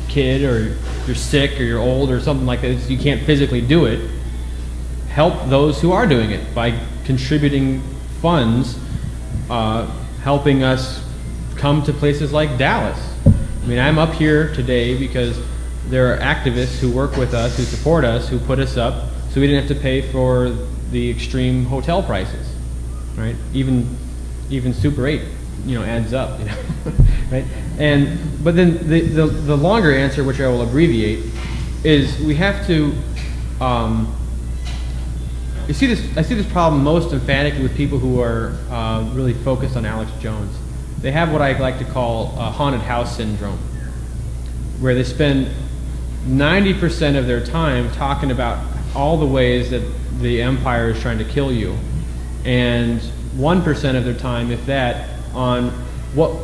kid or you're sick or you're old or something like that, so you can't physically do it, help those who are doing it by contributing funds, helping us come to places like Dallas. I mean, I'm up here today because there are activists who work with us, who support us, who put us up, so we didn't have to pay for the extreme hotel prices, right? Even Super 8, adds up, right? But then the longer answer, which I will abbreviate, is we have to. I see this problem most emphatically with people who are really focused on Alex Jones. They have what I like to call haunted house syndrome, where they spend 90% of their time talking about all the ways that the empire is trying to kill you, and 1% of their time, if that, on what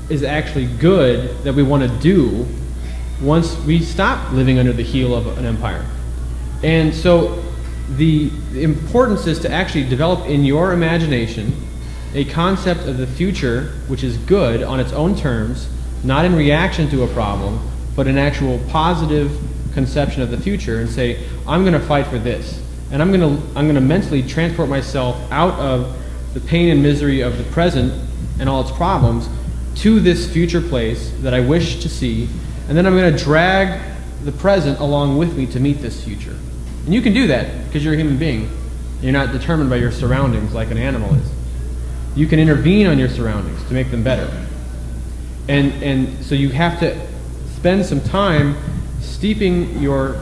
is actually good that we want to do once we stop living under the heel of an empire. And so the importance is to actually develop in your imagination a concept of the future which is good on its own terms, not in reaction to a problem, but an actual positive conception of the future, and say, I'm going to fight for this, and I'm going to mentally transport myself out of the pain and misery of the present and all its problems to this future place that I wish to see, and then I'm going to drag the present along with me to meet this future. And you can do that because you're a human being. You're not determined by your surroundings like an animal is. You can intervene on your surroundings to make them better. And so you have to spend some time steeping your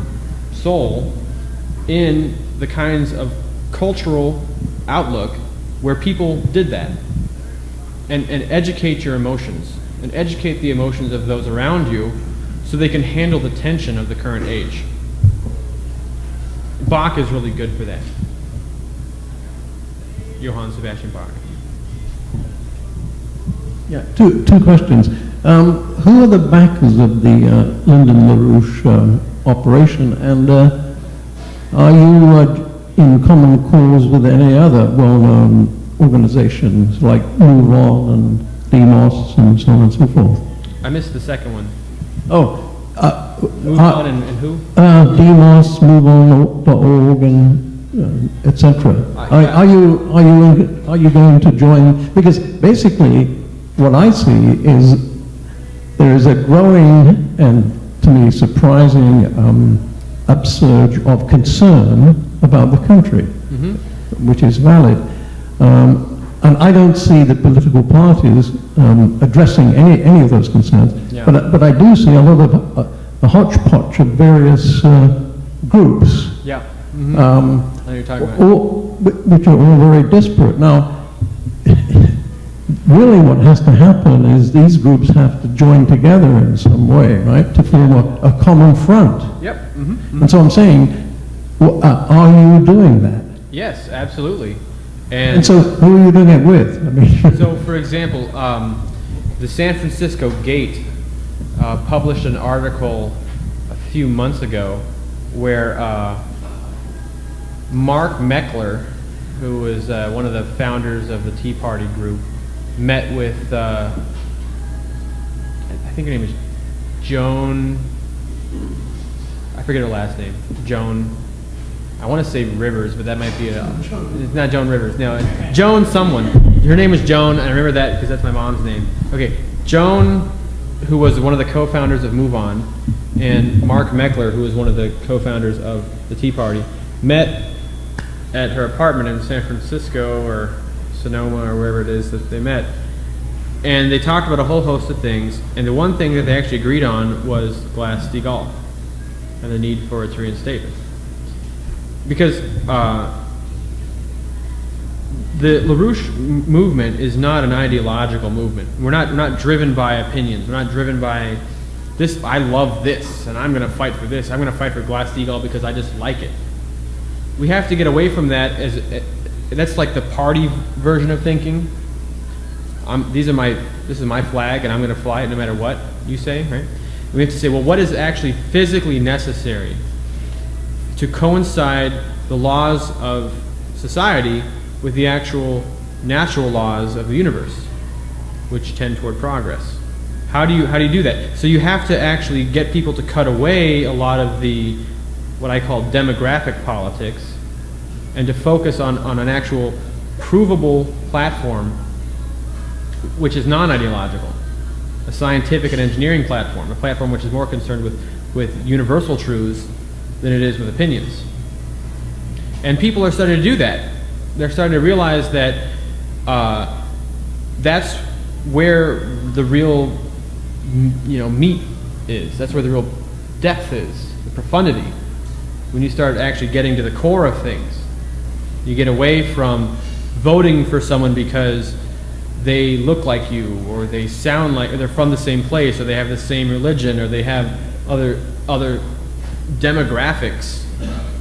soul in the kinds of cultural outlook where people did that. And educate your emotions. And educate the emotions of those around you so they can handle the tension of the current age. Bach is really good for that. Johann Sebastian Bach. Yeah, two questions. Who are the backers of the Lyndon LaRouche operation, and are you in common cause with any other well-known organizations like Move On and Demos and so on and so forth? I missed the second one. Oh, Move On and who? Demos, MoveOn.org, and etc. Are you going to join? Because basically, what I see is there is a growing and, to me, surprising upsurge of concern about the country, which is valid. And I don't see the political parties addressing any of those concerns. Yeah. But I do see a lot of a hodgepodge of various groups. Yeah. I know what you're talking about. Which are all very disparate. Now, really what has to happen is these groups have to join together in some way, right, to form a common front. Yep. And so I'm saying, are you doing that? Yes, absolutely. And so who are you doing it with? I mean, So, for example, the San Francisco Gate published an article a few months ago where Mark Meckler, who was one of the founders of the Tea Party group, met with, I think her name is Joan, I forget her last name, Joan, I want to say Rivers, but that might be it's not Joan Rivers, no, Joan someone. Her name was Joan, I remember that because that's my mom's name. Okay, Joan, who was one of the co-founders of Move On, and Mark Meckler, who was one of the co-founders of the Tea Party, met at her apartment in San Francisco or Sonoma or wherever it is that they met. And they talked about a whole host of things, and the one thing that they actually agreed on was Glass-Steagall and the need for its reinstatement. Because the LaRouche movement is not an ideological movement. We're not driven by opinions. We're not driven by this, I love this, and I'm going to fight for this. I'm going to fight for Glass-Steagall because I just like it. We have to get away from that. That's like the party version of thinking. This is my flag, and I'm going to fly it no matter what you say, right? We have to say, well, what is actually physically necessary to coincide the laws of society with the actual natural laws of the universe, which tend toward progress? How do you do that? So you have to actually get people to cut away a lot of the what I call demographic politics, and to focus on an actual provable platform which is non-ideological, a scientific and engineering platform, a platform which is more concerned with universal truths than it is with opinions. And people are starting to do that. They're starting to realize that that's where the real meat is. That's where the real depth is, the profundity. When you start actually getting to the core of things, you get away from voting for someone because they look like you, or they sound like, or they're from the same place, or they have the same religion, or they have other demographics,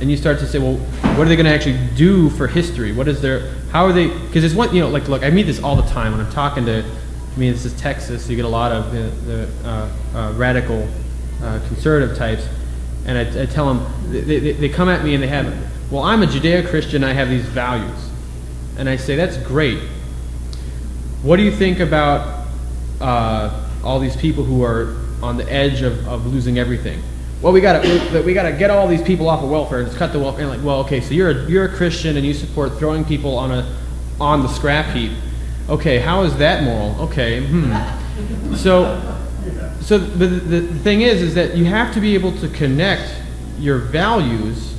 and you start to say, well, what are they going to actually do for history? What is their, how are they, because it's what, look, I meet this all the time when I'm talking to, this is Texas, so you get a lot of the radical conservative types, and I tell them, they come at me and they have, well, I'm a Judeo-Christian, I have these values. And I say, that's great. What do you think about all these people who are on the edge of losing everything? Well, we gotta get all these people off of welfare and just cut the welfare. And well, okay, so you're a Christian and you support throwing people on the scrap heap. Okay, how is that moral? Okay, So the thing is that you have to be able to connect your values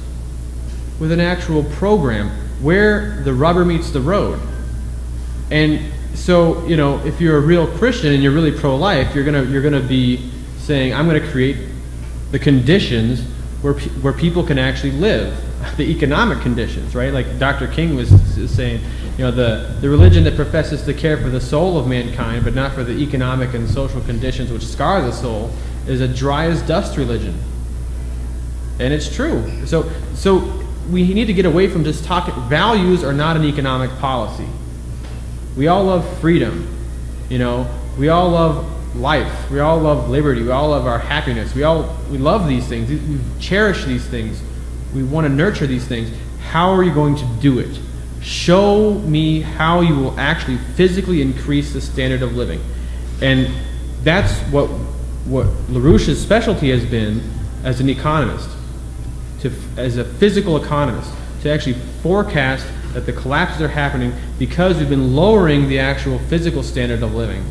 with an actual program where the rubber meets the road. And so, if you're a real Christian and you're really pro-life, you're gonna be saying, I'm gonna create the conditions where people can actually live, the economic conditions, right? Like Dr. King was saying, the religion that professes to care for the soul of mankind, but not for the economic and social conditions which scar the soul, is a dry as dust religion. And it's true. So we need to get away from just talking. Values are not an economic policy. We all love freedom. We all love life. We all love liberty. We all love our happiness. We love these things. We cherish these things. We want to nurture these things. How are you going to do it? Show me how you will actually physically increase the standard of living. And that's what LaRouche's specialty has been as an economist, as a physical economist, to actually forecast that the collapses are happening because we've been lowering the actual physical standard of living.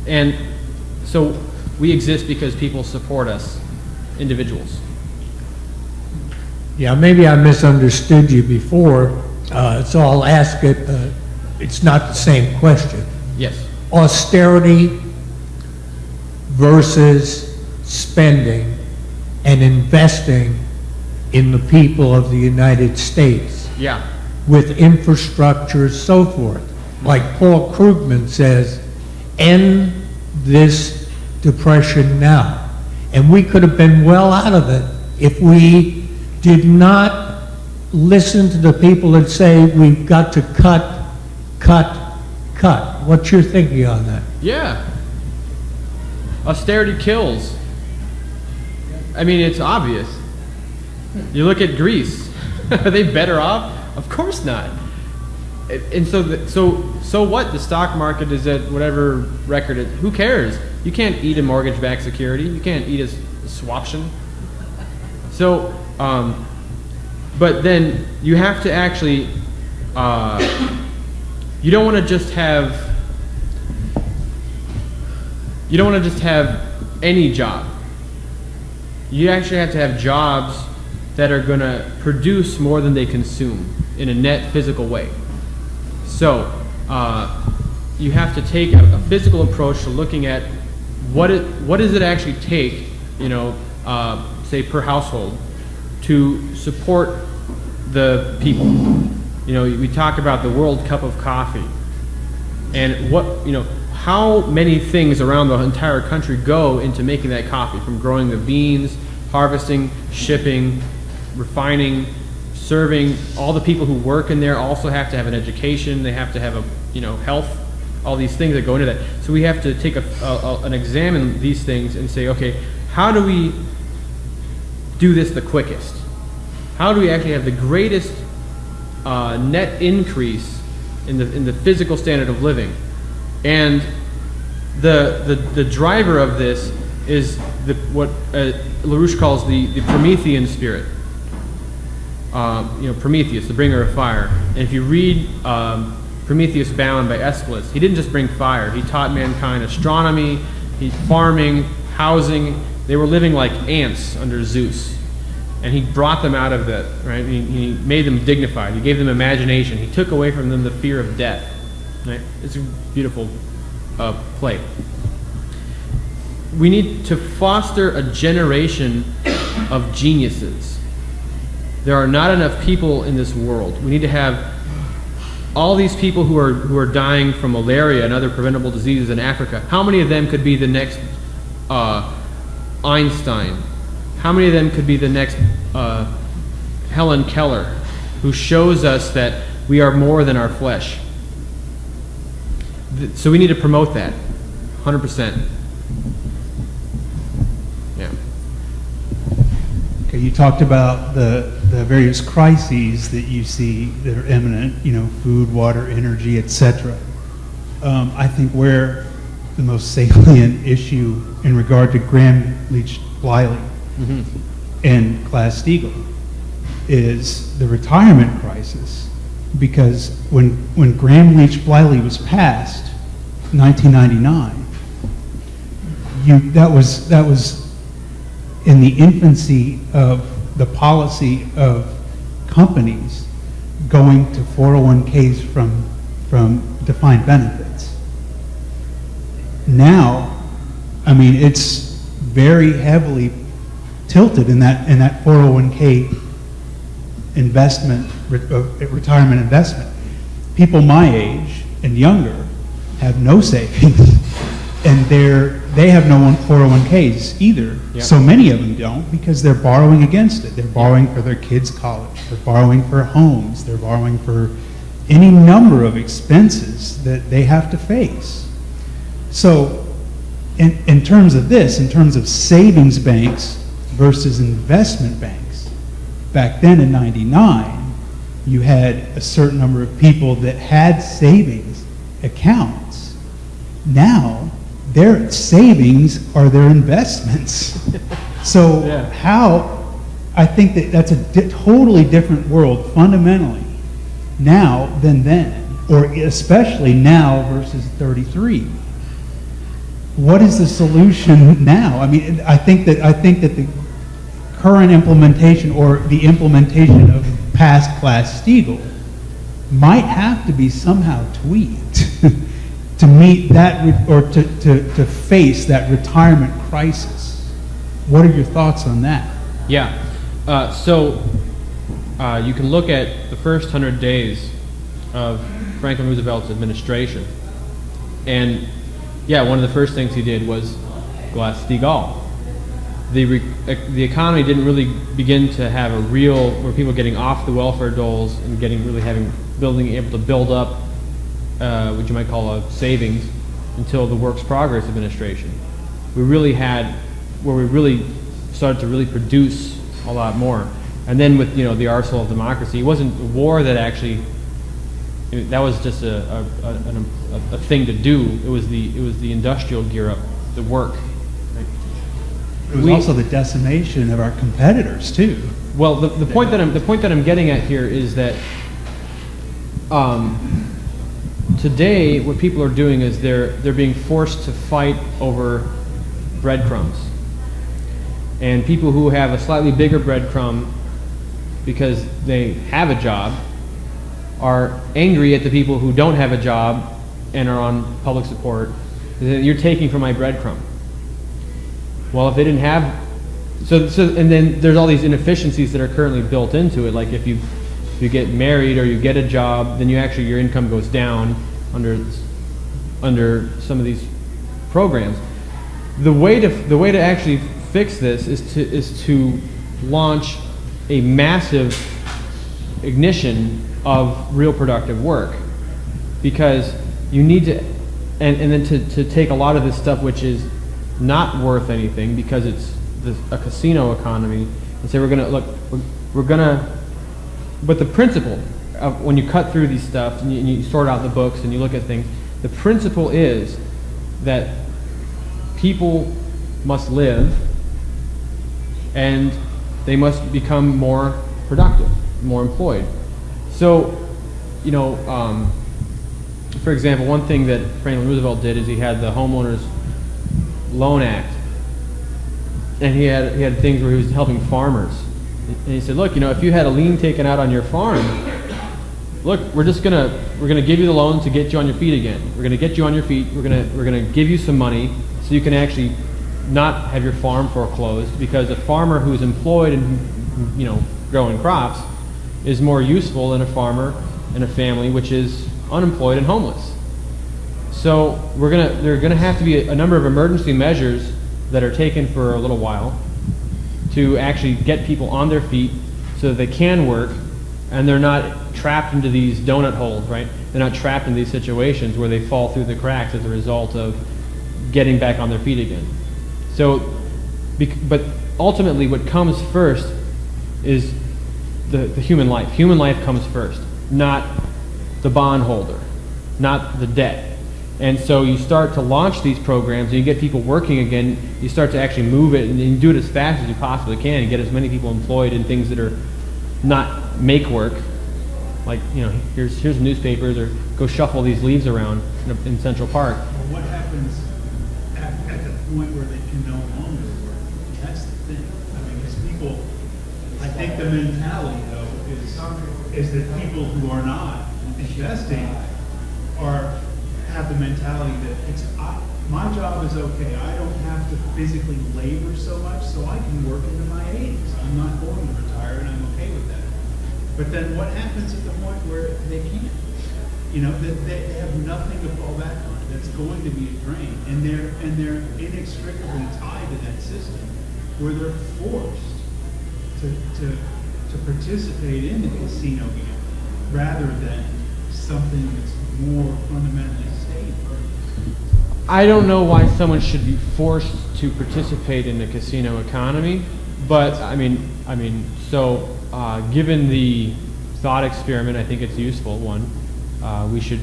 And so we exist because people support us, individuals. Yeah, maybe I misunderstood you before, so I'll ask it. It's not the same question. Yes. Austerity versus spending and investing in the people of the United States Yeah. with infrastructure, so forth. Like Paul Krugman says, end this depression now. And we could have been well out of it if we did not listen to the people that say we've got to cut, cut, cut. What's your thinking on that? Yeah. Austerity kills. I mean, it's obvious. You look at Greece. Are they better off? Of course not. And so what? The stock market is at whatever record. Who cares? You can't eat a mortgage-backed security. You can't eat a swaption. So, but then you have to actually. You don't want to just have. You don't want to just have any job. You actually have to have jobs that are going to produce more than they consume in a net physical way. So you have to take a physical approach to looking at what does it actually take, say per household, to support the people. We talk about the World Cup of coffee, and how many things around the entire country go into making that coffee, from growing the beans, harvesting, shipping, refining, serving. All the people who work in there also have to have an education. They have to have health, all these things that go into that. So we have to take and examine these things and say, okay, how do we do this the quickest? How do we actually have the greatest net increase in the physical standard of living? And the driver of this is what LaRouche calls the Promethean spirit. Prometheus, the bringer of fire. And if you read Prometheus Bound by Aeschylus, he didn't just bring fire. He taught mankind astronomy, farming, housing. They were living like ants under Zeus. And he brought them out of that, right? He made them dignified. He gave them imagination. He took away from them the fear of death. Right? It's a beautiful play. We need to foster a generation of geniuses. There are not enough people in this world. We need to have all these people who are dying from malaria and other preventable diseases in Africa. How many of them could be the next Einstein? How many of them could be the next Helen Keller, who shows us that we are more than our flesh? So we need to promote that, 100%. Yeah. Okay, you talked about the various crises that you see that are imminent, food, water, energy, etc. I think where the most salient issue in regard to Graham-Leach Bliley and Glass-Steagall is the retirement crisis, because when Graham-Leach Bliley was passed, 1999, that was in the infancy of the policy of companies going to 401ks from defined benefits. Now, it's very heavily tilted in that 401k investment, retirement investment. People my age and younger have no savings, and they have no 401ks either. Yep. So many of them don't, because they're borrowing against it. They're borrowing for their kids' college. They're borrowing for homes. They're borrowing for any number of expenses that they have to face. So in terms of this, in terms of savings banks versus investment banks, back then in 99, you had a certain number of people that had savings accounts. Now, their savings are their investments. So Yeah. I think that that's a totally different world fundamentally now than then, or especially now versus 33. What is the solution now? I mean, I think that the current implementation or the implementation of past Glass-Steagall might have to be somehow tweaked to meet that or to face that retirement crisis. What are your thoughts on that? Yeah. So you can look at the first 100 days of Franklin Roosevelt's administration. And yeah, one of the first things he did was Glass-Steagall. The economy didn't really begin to have a real, where people were getting off the welfare doles and able to build up what you might call a savings until the Works Progress administration. We really had, where we really started to really produce a lot more. And then with, the arsenal of democracy, it wasn't a war that actually, that was just a thing to do. It was the industrial gear up, the work. Right? It was also the decimation of our competitors too. Well, the point that I'm getting at here is that today what people are doing is they're being forced to fight over breadcrumbs. And people who have a slightly bigger breadcrumb because they have a job are angry at the people who don't have a job and are on public support. You're taking from my breadcrumb. Well, if they didn't have, and then there's all these inefficiencies that are currently built into it. Like if you get married or you get a job, then your income goes down under some of these programs. The way to actually fix this is to launch a massive ignition of real productive work, because you need to, and then to take a lot of this stuff which is not worth anything because it's a casino economy and say but the principle of when you cut through these stuff and you sort out the books and you look at things, the principle is that people must live and they must become more productive, more employed. So, for example, one thing that Franklin Roosevelt did is he had the Homeowners Loan Act, and he had things where he was helping farmers. And he said, look, if you had a lien taken out on your farm, look, we're gonna give you the loan to get you on your feet again. We're gonna get you on your feet. We're gonna give you some money so you can actually not have your farm foreclosed, because a farmer who's employed and growing crops is more useful than a farmer in a family which is unemployed and homeless. So there are gonna have to be a number of emergency measures that are taken for a little while to actually get people on their feet so that they can work and they're not trapped into these donut holes, right? They're not trapped in these situations where they fall through the cracks as a result of getting back on their feet again. So, but ultimately what comes first is the human life. Human life comes first, not the bondholder, not the debt. And so you start to launch these programs and you get people working again. You start to actually move it and you do it as fast as you possibly can and get as many people employed in things that are not make work. Like, here's newspapers, or go shuffle these leaves around in Central Park. Well, what happens at the point where they can no longer work? That's the thing. I mean, because people, I think the mentality though is that people who are not investing have the mentality that my job is okay. I don't have to physically labor so much, so I can work into my 80s. I'm not going to retire, and I'm okay with that. But then what happens at the point where they can't? They have nothing to fall back on. That's going to be a drain, and they're inextricably tied to that system, where they're forced to participate in the casino game rather than something that's more fundamentally stable. I don't know why someone should be forced to participate in the casino economy, but given the thought experiment, I think it's useful. One, we should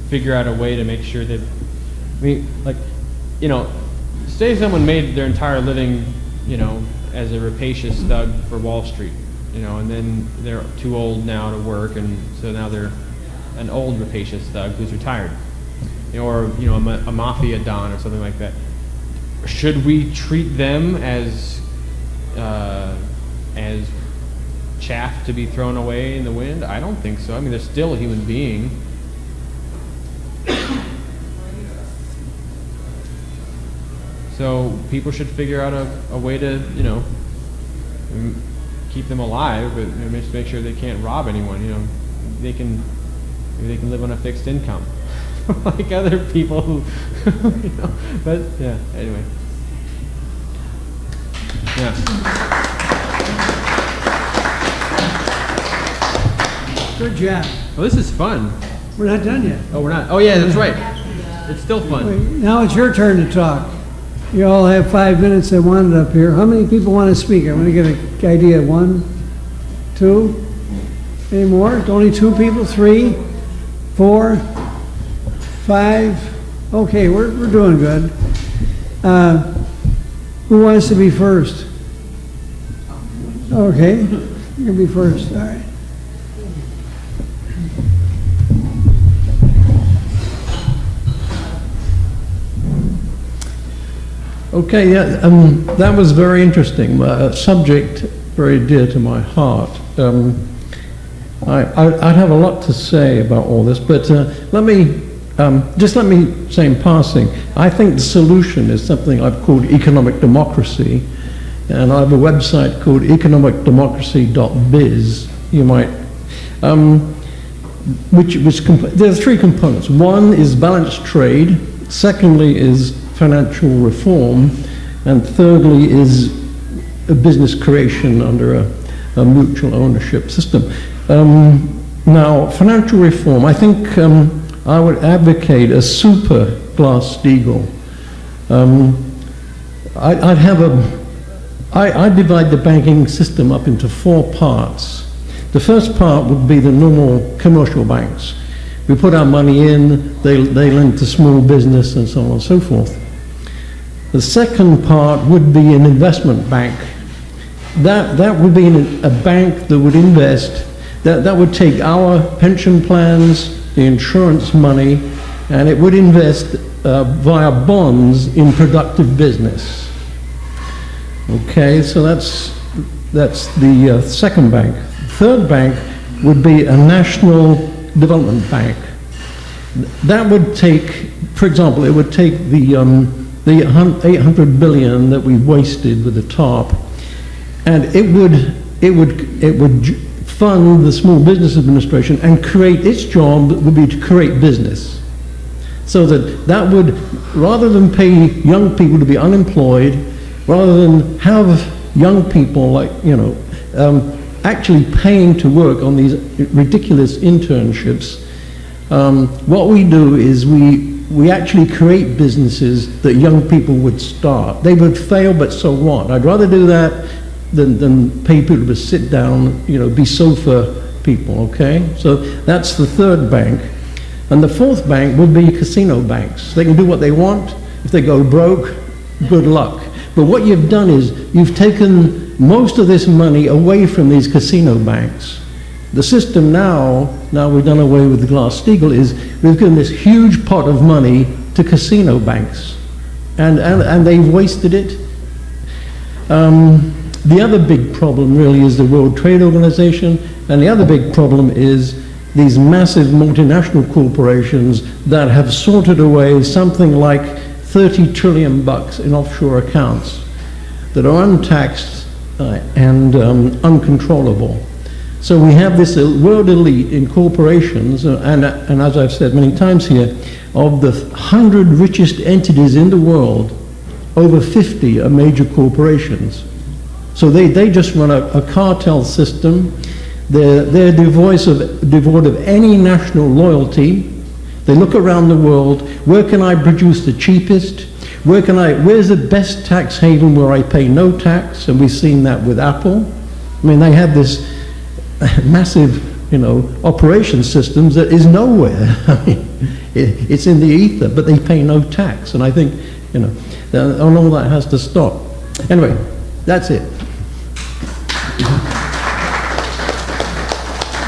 figure out a way to make sure that, say someone made their entire living, as a rapacious thug for Wall Street, you know, and then they're too old now to work, and so now they're an old rapacious thug who's retired, you know, or you know, a mafia don or something like that. Should we treat them as chaff to be thrown away in the wind? I don't think so. I mean, they're still a human being. So people should figure out a way to, you know, keep them alive, but you know, just make sure they can't rob anyone. You know, maybe they can live on a fixed income, like other people who, you know. But yeah, anyway. Yeah. Good job. Well, this is fun. We're not done yet. Oh, we're not. Oh, yeah, that's right. It's still fun. Wait, now it's your turn to talk. You all have 5 minutes that wanted up here. How many people want to speak? I want to get an idea. 1, 2, any more? Only 2 people? 3, 4, 5. Okay, we're doing good. Who wants to be first? Okay, you can be first. All right. Okay, yeah, that was very interesting. A subject very dear to my heart. I'd have a lot to say about all this, but let me say in passing, I think the solution is something I've called economic democracy, and I have a website called economicdemocracy.biz. You might, there are 3 components. One is balanced trade. Secondly is financial reform, and thirdly is a business creation under a mutual ownership system. Now, financial reform, I think I would advocate a super Glass-Steagall. I'd divide the banking system up into 4 parts. The first part would be the normal commercial banks. We put our money in, they lend to small business and so on and so forth. The second part would be an investment bank. That would be a bank that would invest, that would take our pension plans, the insurance money, and it would invest via bonds in productive business. Okay, so that's the second bank. The third bank would be a national development bank. That would take, for example, it would take the 800 billion that we wasted with the TARP, and it would fund the Small Business Administration and create, its job would be to create business. So that would, rather than pay young people to be unemployed, rather than have young people, like, you know, actually paying to work on these ridiculous internships, what we do is we actually create businesses that young people would start. They would fail, but so what? I'd rather do that than pay people to sit down, you know, be sofa people, okay? So that's the third bank. And the fourth bank would be casino banks. They can do what they want. If they go broke, good luck. But what you've done is you've taken most of this money away from these casino banks. The system now we've done away with the Glass-Steagall, is we've given this huge pot of money to casino banks, and they've wasted it. The other big problem really is the World Trade Organization, and the other big problem is these massive multinational corporations that have sorted away something like $30 trillion in offshore accounts that are untaxed and uncontrollable. So we have this world elite in corporations, and as I've said many times here, of the 100 richest entities in the world, over 50 are major corporations. So they just run a cartel system. They're devoid of any national loyalty. They look around the world, where can I produce the cheapest? Where's the best tax haven where I pay no tax? And we've seen that with Apple. I mean, they have this massive, you know, operation systems that is nowhere. I mean, it's in the ether, but they pay no tax. And I think, you know, all that has to stop. Anyway, that's it.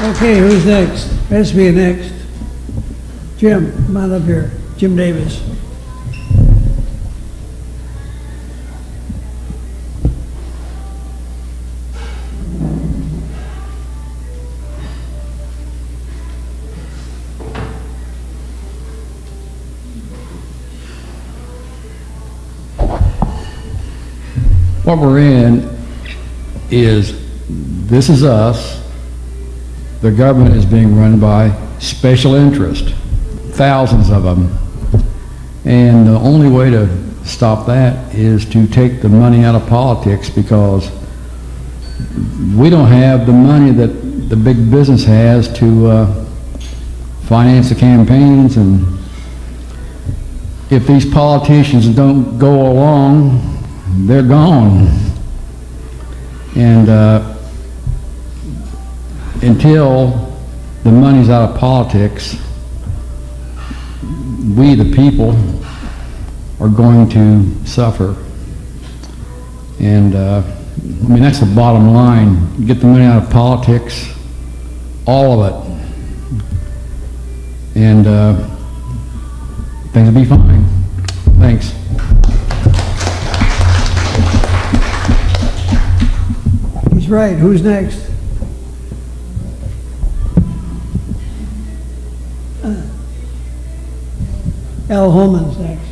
Okay, who's next? Has to be next. Jim, come on up here. Jim Davis. What we're in is, this is us. The government is being run by special interest, thousands of them. And the only way to stop that is to take the money out of politics, because we don't have the money that the big business has to finance the campaigns. And if these politicians don't go along, they're gone. And until the money's out of politics, we, the people, are going to suffer. And I mean, that's the bottom line. Get the money out of politics, all of it, and things will be fine. Thanks. He's right. Who's next? Al Holman's next.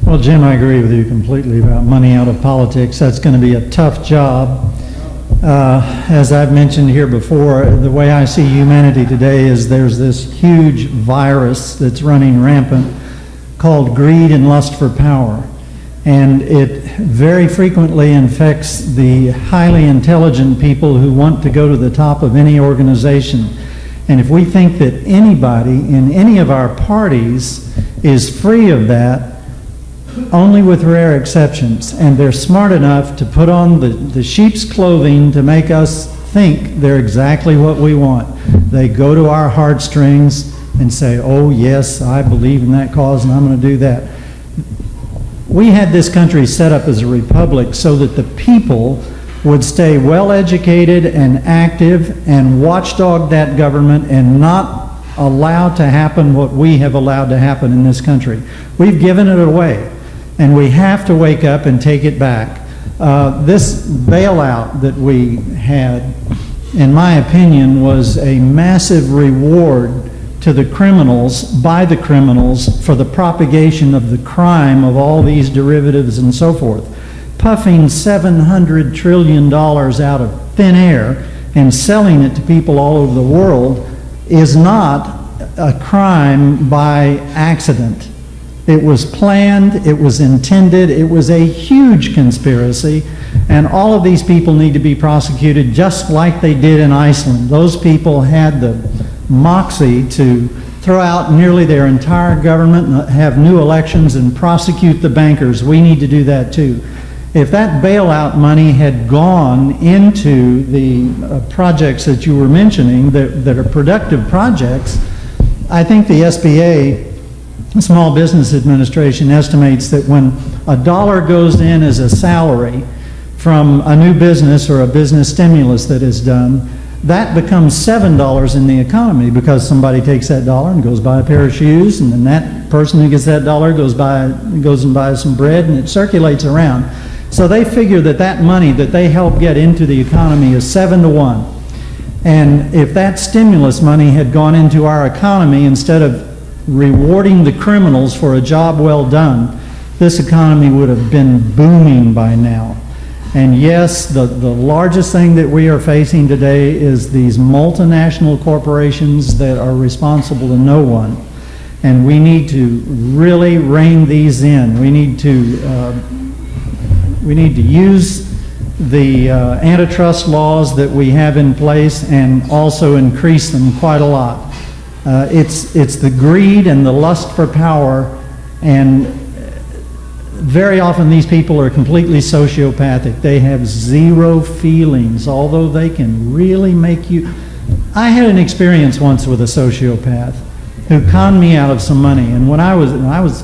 Well, Jim, I agree with you completely about money out of politics. That's going to be a tough job. As I've mentioned here before, the way I see humanity today is there's this huge virus that's running rampant called greed and lust for power. And it very frequently infects the highly intelligent people who want to go to the top of any organization. And if we think that anybody in any of our parties is free of that, only with rare exceptions, and they're smart enough to put on the sheep's clothing to make us think they're exactly what we want. They go to our heartstrings and say, oh yes, I believe in that cause and I'm going to do that. We had this country set up as a republic so that the people would stay well educated and active and watchdog that government and not allow to happen what we have allowed to happen in this country. We've given it away. And we have to wake up and take it back. This bailout that we had, in my opinion, was a massive reward to the criminals, by the criminals, for the propagation of the crime of all these derivatives and so forth. Puffing $700 trillion out of thin air and selling it to people all over the world is not a crime by accident. It was planned, it was intended, it was a huge conspiracy, and all of these people need to be prosecuted just like they did in Iceland. Those people had the moxie to throw out nearly their entire government and have new elections and prosecute the bankers. We need to do that too. If that bailout money had gone into the projects that you were mentioning that are productive projects, I think the SBA, Small Business Administration, estimates that when $1 goes in as a salary from a new business or a business stimulus that is done, that becomes $7 in the economy, because somebody takes that dollar and goes buy a pair of shoes, and then that person who gets that dollar goes and buys some bread, and it circulates around. So they figure that that money that they help get into the economy is 7 to 1. And if that stimulus money had gone into our economy instead of rewarding the criminals for a job well done, this economy would have been booming by now. And yes, the largest thing that we are facing today is these multinational corporations that are responsible to no one. And we need to really rein these in. We need to use the antitrust laws that we have in place and also increase them quite a lot. It's the greed and the lust for power, and very often these people are completely sociopathic. They have zero feelings, although they can really make you... I had an experience once with a sociopath who conned me out of some money, and when I was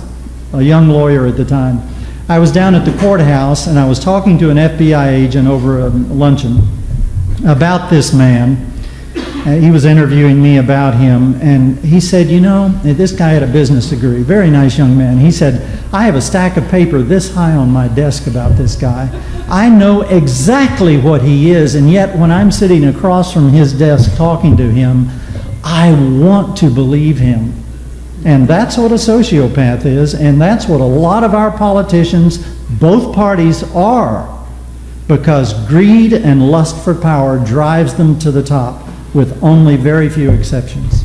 a young lawyer at the time, I was down at the courthouse, and I was talking to an FBI agent over a luncheon about this man. He was interviewing me about him, and he said, you know, this guy had a business degree, very nice young man. He said, I have a stack of paper this high on my desk about this guy. I know exactly what he is, and yet when I'm sitting across from his desk talking to him, I want to believe him. And that's what a sociopath is, and that's what a lot of our politicians, both parties, are, because greed and lust for power drives them to the top, with only very few exceptions.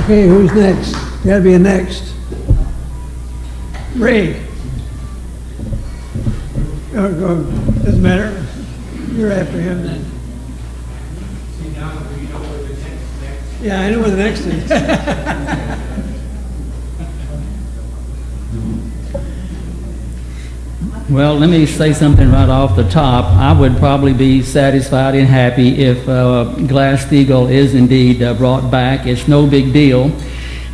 Okay, who's next? Gotta be a next. Ray. Go. Doesn't matter. You're after him then. Yeah, I know where the next is. Well, let me say something right off the top. I would probably be satisfied and happy if Glass-Steagall is indeed brought back. It's no big deal.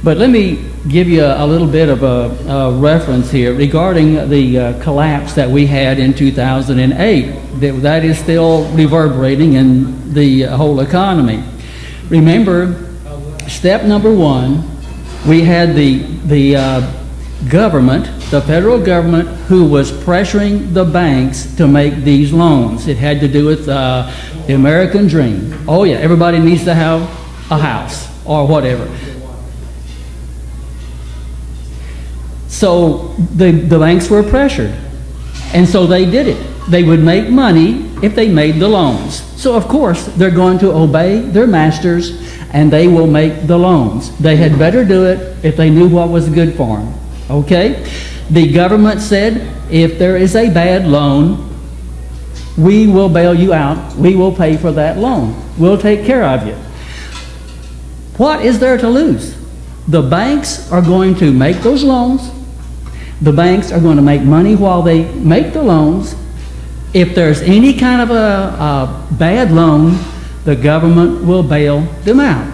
But let me give you a little bit of a reference here regarding the collapse that we had in 2008. That is still reverberating in the whole economy. Remember, step number one, we had the government, the federal government, who was pressuring the banks to make these loans. It had to do with the American dream. Oh yeah, everybody needs to have a house or whatever. So the banks were pressured, and so they did it. They would make money if they made the loans. So of course they're going to obey their masters, and they will make the loans. They had better do it if they knew what was good for them. Okay? The government said, if there is a bad loan, we will bail you out. We will pay for that loan. We'll take care of you. What is there to lose? The banks are going to make those loans. The banks are going to make money while they make the loans. If there's any kind of a bad loan, the government will bail them out.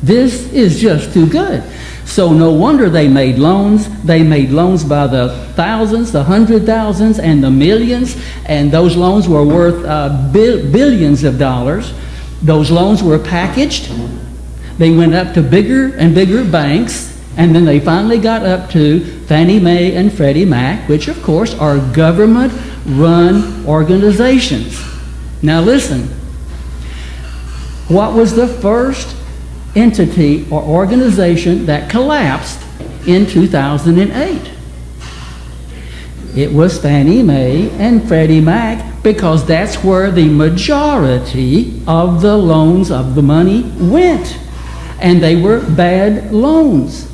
This is just too good. So no wonder they made loans. They made loans by the thousands, the hundred thousands, and the millions, and those loans were worth billions of dollars. Those loans were packaged. They went up to bigger and bigger banks, and then they finally got up to Fannie Mae and Freddie Mac, which of course are government-run organizations. Now listen, what was the first entity or organization that collapsed in 2008? It was Fannie Mae and Freddie Mac, because that's where the majority of the loans of the money went. And they were bad loans.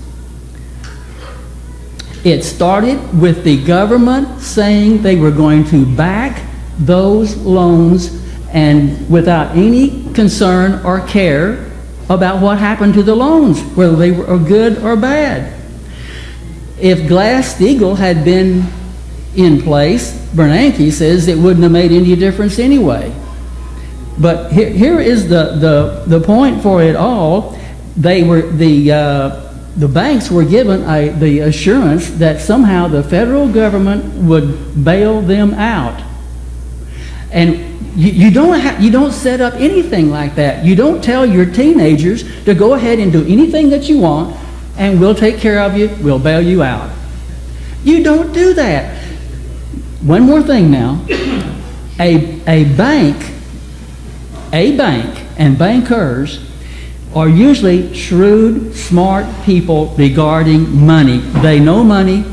It started with the government saying they were going to back those loans, and without any concern or care about what happened to the loans, whether they were good or bad. If Glass-Steagall had been in place, Bernanke says it wouldn't have made any difference anyway. But here is the point for it all. They were the banks were given the assurance that somehow the federal government would bail them out, and you don't set up anything like that. You don't tell your teenagers to go ahead and do anything that you want, and we'll take care of you. We'll bail you out. You don't do that. One more thing now. A bank and bankers are usually shrewd, smart people regarding money. They know money.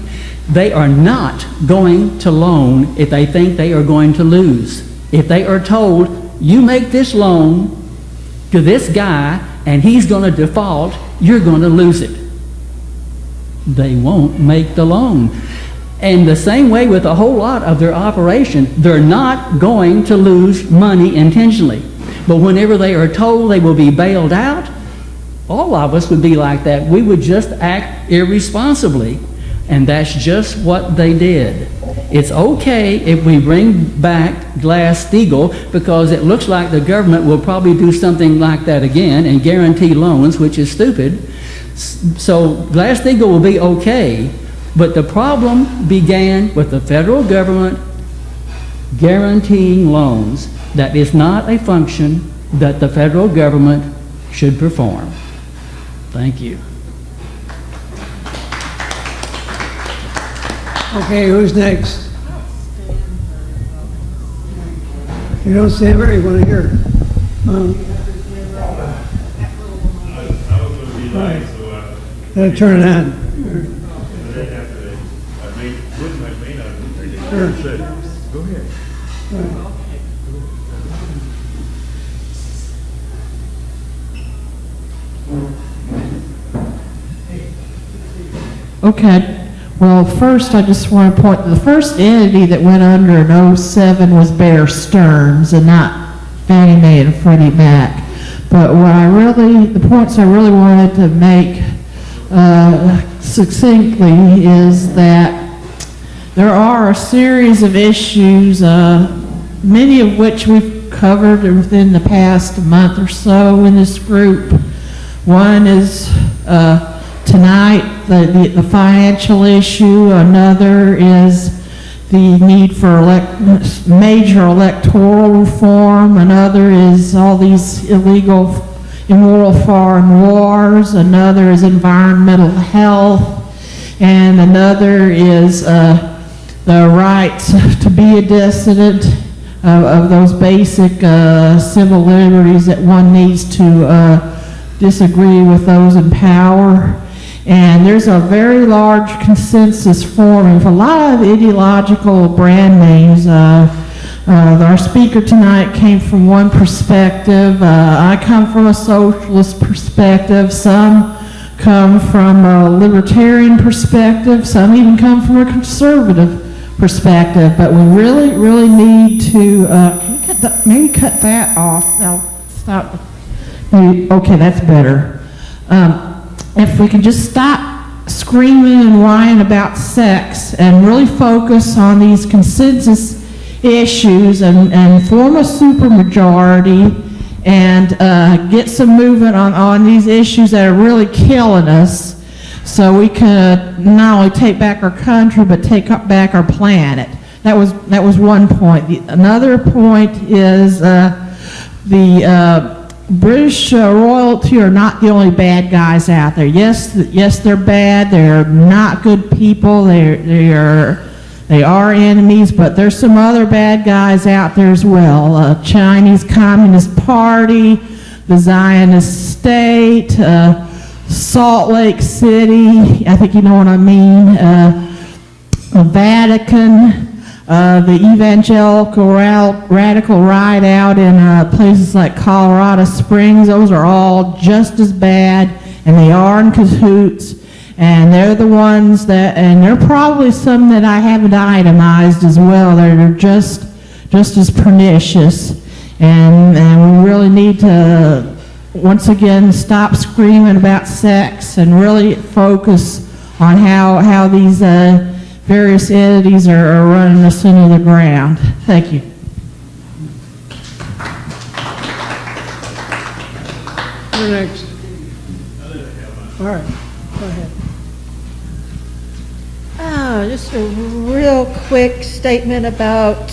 They are not going to loan if they think they are going to lose. If they are told, you make this loan to this guy and he's going to default, you're going to lose it, they won't make the loan. And the same way with a whole lot of their operation, they're not going to lose money intentionally. But whenever they are told they will be bailed out, all of us would be like that. We would just act irresponsibly. And that's just what they did. It's okay if we bring back Glass-Steagall, because it looks like the government will probably do something like that again and guarantee loans, which is stupid. So Glass-Steagall will be okay, but the problem began with the federal government guaranteeing loans. That is not a function that the federal government should perform. Thank you. Okay, who's next? You don't stand there, you want to hear? I was going to be nice, so Gotta turn it on. I have to, I may not. Sure. Go ahead. Okay. Well, first, I just want to point, the first entity that went under in '07 was Bear Stearns and not Fannie Mae and Freddie Mac. But the points I really wanted to make succinctly is that there are a series of issues, many of which we've covered within the past month or so in this group. One is tonight, the financial issue. Another is the need for major electoral reform. Another is all these illegal, immoral foreign wars. Another is environmental health. And another is the rights to be a dissident, of those basic civil liberties that one needs to disagree with those in power. And there's a very large consensus forming for a lot of ideological brand names. Our speaker tonight came from one perspective. I come from a socialist perspective. Some come from a libertarian perspective. Some even come from a conservative perspective. But we really, really need to maybe cut that off. That'll stop. Maybe, okay, that's better. If we can just stop screaming and whining about sex and really focus on these consensus issues and form a supermajority and get some movement on these issues that are really killing us, so we can not only take back our country but take back our planet. That was one point. Another point is the British royalty are not the only bad guys out there. Yes, they're bad. They're not good people. They are enemies, but there's some other bad guys out there as well. Chinese Communist Party, the Zionist state, Salt Lake City, I think you know what I mean, the Vatican, the evangelical radical right out in places like Colorado Springs. Those are all just as bad, and they are in cahoots, and they're the ones that, and there are probably some that I haven't itemized as well, that are just as pernicious, and we really need to once again stop screaming about sex and really focus on how these various entities are running us into the ground. Thank you. You're next. All right, go ahead. Just a real quick statement about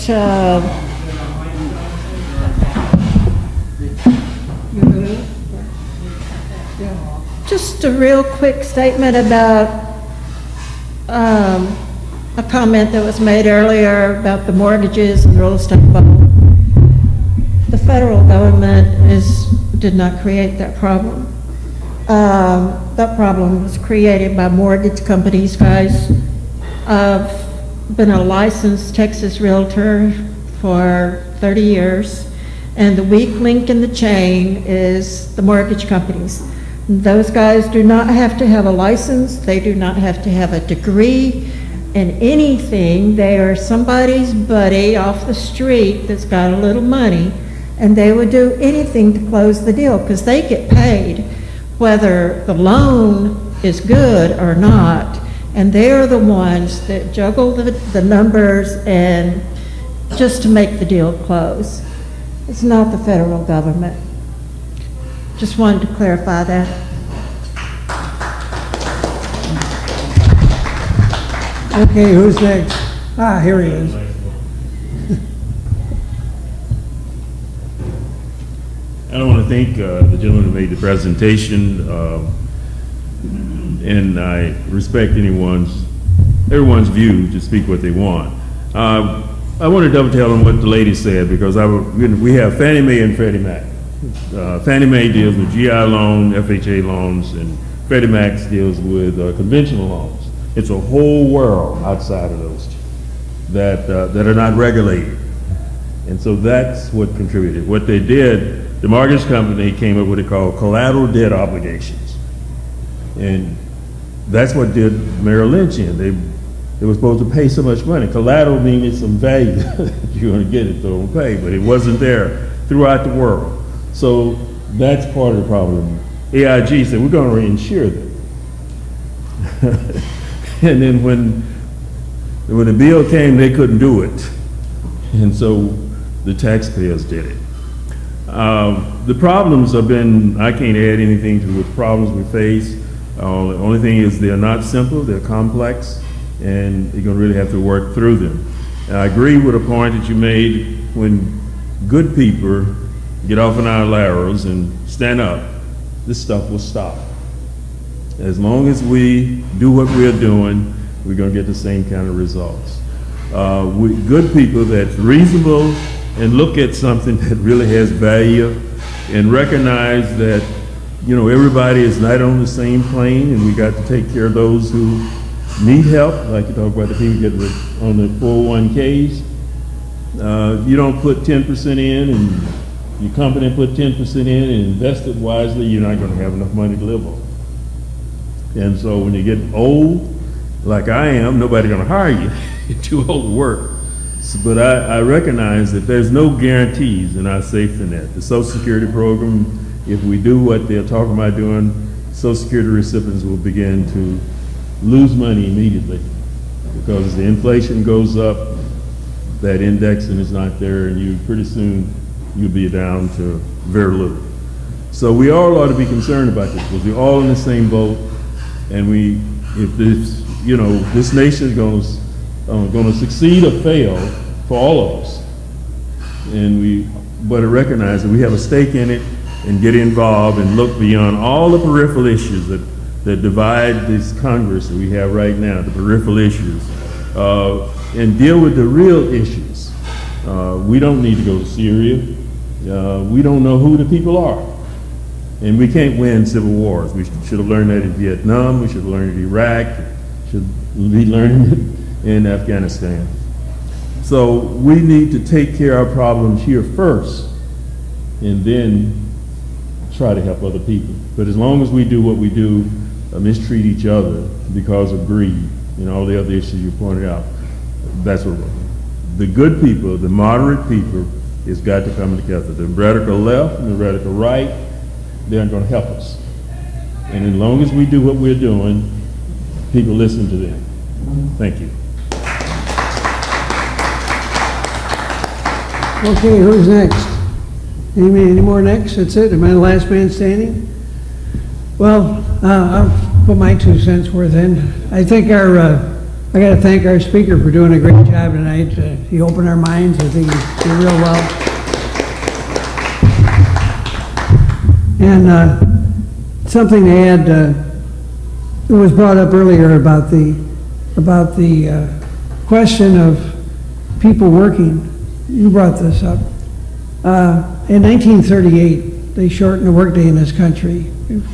a comment that was made earlier about the mortgages and real estate bubble. The federal government did not create that problem. That problem was created by mortgage companies, guys. I've been a licensed Texas realtor for 30 years, and the weak link in the chain is the mortgage companies. Those guys do not have to have a license. They do not have to have a degree in anything. They are somebody's buddy off the street that's got a little money, and they would do anything to close the deal because they get paid whether the loan is good or not, and they're the ones that juggle the numbers and just to make the deal close. It's not the federal government. Just wanted to clarify that. Okay, who's next? Ah, here he is. I want to thank the gentleman who made the presentation, and I respect everyone's view to speak what they want. I want to dovetail on what the lady said, because we have Fannie Mae and Freddie Mac. Fannie Mae deals with GI loan, FHA loans, and Freddie Mac deals with conventional loans. It's a whole world outside of those two that are not regulated. And so that's what contributed. What they did, the mortgage company came up with what they call collateral debt obligations. And that's what did Merrill Lynch in. They were supposed to pay so much money. Collateral means some value. You're going to get it, so don't pay. But it wasn't there throughout the world. So that's part of the problem. AIG said, we're going to reinsure them. And then when the bill came, they couldn't do it. And so the taxpayers did it. The problems have been, I can't add anything to the problems we face. The only thing is they're not simple, they're complex, and you're going to really have to work through them. And I agree with a point that you made. When good people get off on our laurels and stand up, this stuff will stop. As long as we do what we're doing, we're going to get the same kind of results. Good people that's reasonable and look at something that really has value and recognize that, everybody is not on the same plane, and we got to take care of those who need help, like you talk about the people getting on the 401ks. You don't put 10% in, and your company put 10% in and invest it wisely, you're not going to have enough money to live on. And so when you get old, like I am, nobody's going to hire you. You're too old to work. But I recognize that there's no guarantees in our safety net. The Social Security program, if we do what they're talking about doing, Social Security recipients will begin to lose money immediately, because the inflation goes up, that indexing is not there, and pretty soon you'll be down to very little. So we all ought to be concerned about this, because we're all in the same boat, and if this nation is going to succeed or fail for all of us, and we better recognize that we have a stake in it and get involved and look beyond all the peripheral issues that divide this Congress that we have right now, the peripheral issues, and deal with the real issues. We don't need to go to Syria. We don't know who the people are. And we can't win civil wars. We should have learned that in Vietnam. We should have learned it in Iraq. Should be learning it in Afghanistan. So we need to take care of our problems here first, and then try to help other people. But as long as we do what we do, mistreat each other because of greed and all the other issues you pointed out, that's what the good people, the moderate people, has got to come together. The radical left and the radical right, they aren't going to help us. And as long as we do what we're doing, people listen to them. Thank you. Okay, who's next? Any more next? That's it? Am I the last man standing? Well, I'll put my 2 cents worth in. I think I got to thank our speaker for doing a great job tonight. He opened our minds. I think he did real well. And something to add, it was brought up earlier about the question of people working. You brought this up. In 1938, they shortened the workday in this country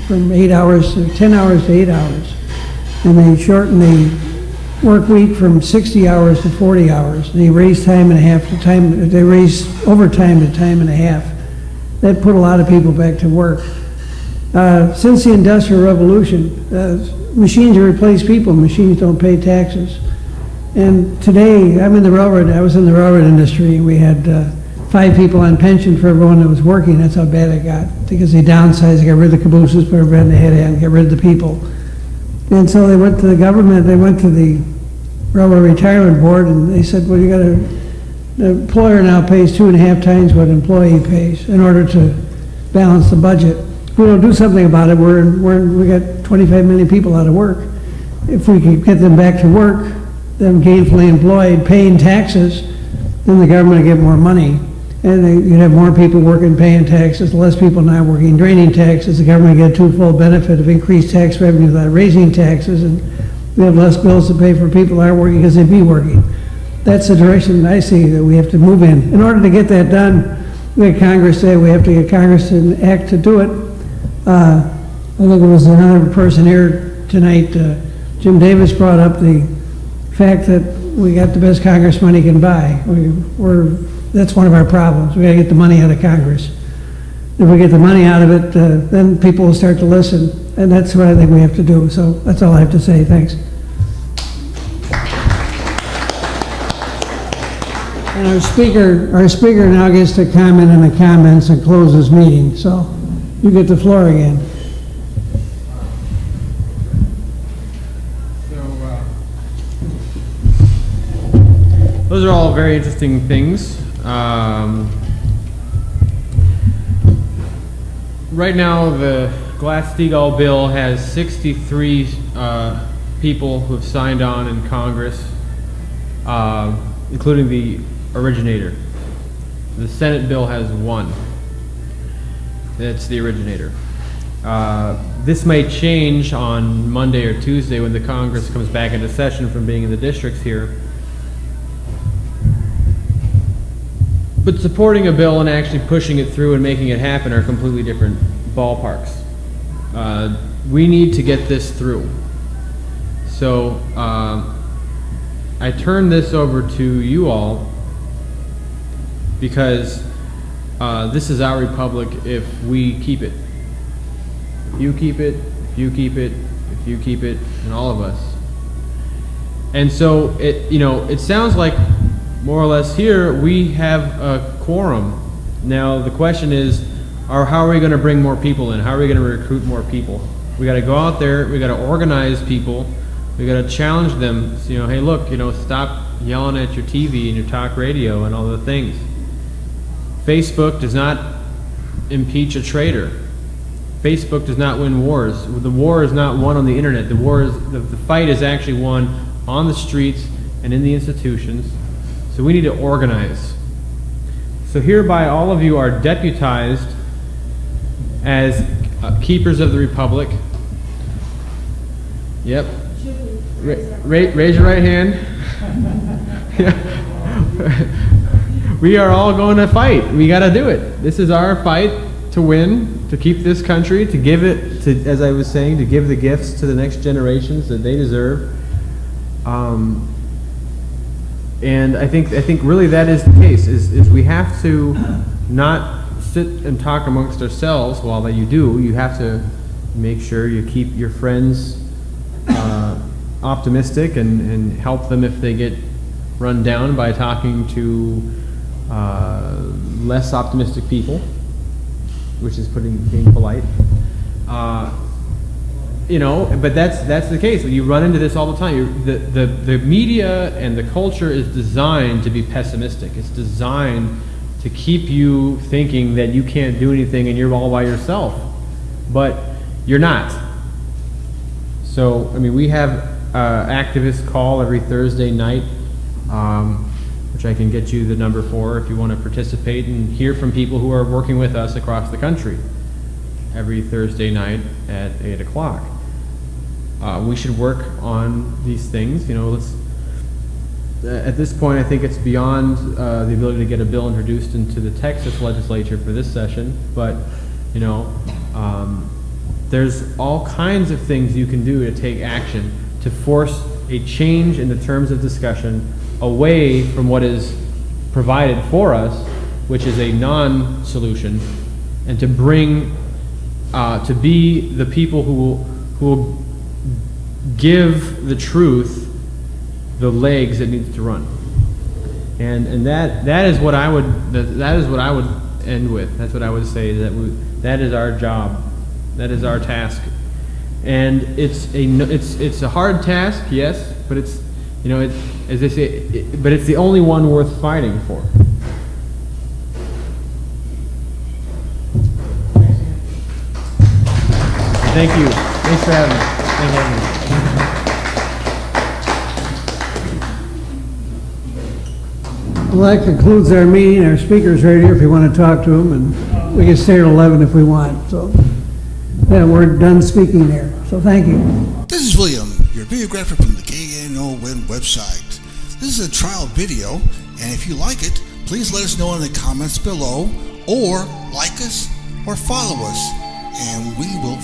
from 8 hours to 10 hours to 8 hours. And they shortened the work week from 60 hours to 40 hours. They raised time and a half to time, they raised overtime to time and a half. That put a lot of people back to work. Since the Industrial Revolution, machines replace people, machines don't pay taxes. And today, I was in the railroad industry, and we had 5 people on pension for everyone that was working. That's how bad it got, because they downsized, they got rid of the cabooses, put everybody in the head and get rid of the people. And so they went to the government, they went to the Railroad Retirement Board, and they said, well, the employer now pays 2.5 times what an employee pays in order to balance the budget. If we don't do something about it, we got 25 million people out of work. If we could get them back to work, them gainfully employed, paying taxes, then the government will get more money. And you'd have more people working, paying taxes, less people not working, draining taxes. The government get a twofold benefit of increased tax revenue without raising taxes, and we have less bills to pay for people that aren't working because they'd be working. That's the direction I see that we have to move in. In order to get that done, we had Congress say we have to get Congress to act to do it. I think it was another person here tonight, Jim Davis brought up the fact that we got the best Congress money can buy. That's one of our problems. We got to get the money out of Congress. If we get the money out of it, then people will start to listen, and that's what I think we have to do. So that's all I have to say. Thanks. And our speaker now gets to comment on the comments and close this meeting. So you get the floor again. Those are all very interesting things. Right now, the Glass-Steagall bill has 63 people who have signed on in Congress, including the originator. The Senate bill has 1. That's the originator. This may change on Monday or Tuesday when the Congress comes back into session from being in the districts here. But supporting a bill and actually pushing it through and making it happen are completely different ballparks. We need to get this through. So I turn this over to you all because this is our republic if we keep it. If you keep it, if you keep it, if you keep it, and all of us. And so it sounds like more or less here we have a quorum. Now the question is, how are we going to bring more people in? How are we going to recruit more people? We got to go out there. We got to organize people. We got to challenge them. So, hey, look, stop yelling at your TV and your talk radio and all the things. Facebook does not impeach a traitor. Facebook does not win wars. The war is not won on the internet. The fight is actually won on the streets and in the institutions. So we need to organize. So hereby all of you are deputized as keepers of the republic. Yep. Raise your right hand. We are all going to fight. We got to do it. This is our fight to win, to keep this country, to give it, to, as I was saying, to give the gifts to the next generations that they deserve. And I think really that is the case, is we have to not sit and talk amongst ourselves while that you do. You have to make sure you keep your friends optimistic and help them if they get run down by talking to less optimistic people, which is being polite. But that's the case. You run into this all the time. The media and the culture is designed to be pessimistic. It's designed to keep you thinking that you can't do anything and you're all by yourself. But you're not. So, we have activist call every Thursday night, which I can get you the number for if you want to participate and hear from people who are working with us across the country every Thursday night at 8 o'clock. We should work on these things. At this point, I think it's beyond the ability to get a bill introduced into the Texas legislature for this session, but there's all kinds of things you can do to take action to force a change in the terms of discussion away from what is provided for us, which is a non-solution, and to bring to be the people who will give the truth the legs it needs to run. And that is what I would end with. That's what I would say, that is our job. That is our task. And it's a hard task, yes, but it's as they say, but it's the only one worth fighting for. Thank you. Thanks for having me. Thank you for having me. Well, that concludes our meeting. Our speaker's right here if you want to talk to him, and we can stay at 11 if we want. So, yeah, we're done speaking there. So thank you. This is William, your videographer from the KNON website. This is a trial video, and if you like it, please let us know in the comments below, or like us, or follow us, and we will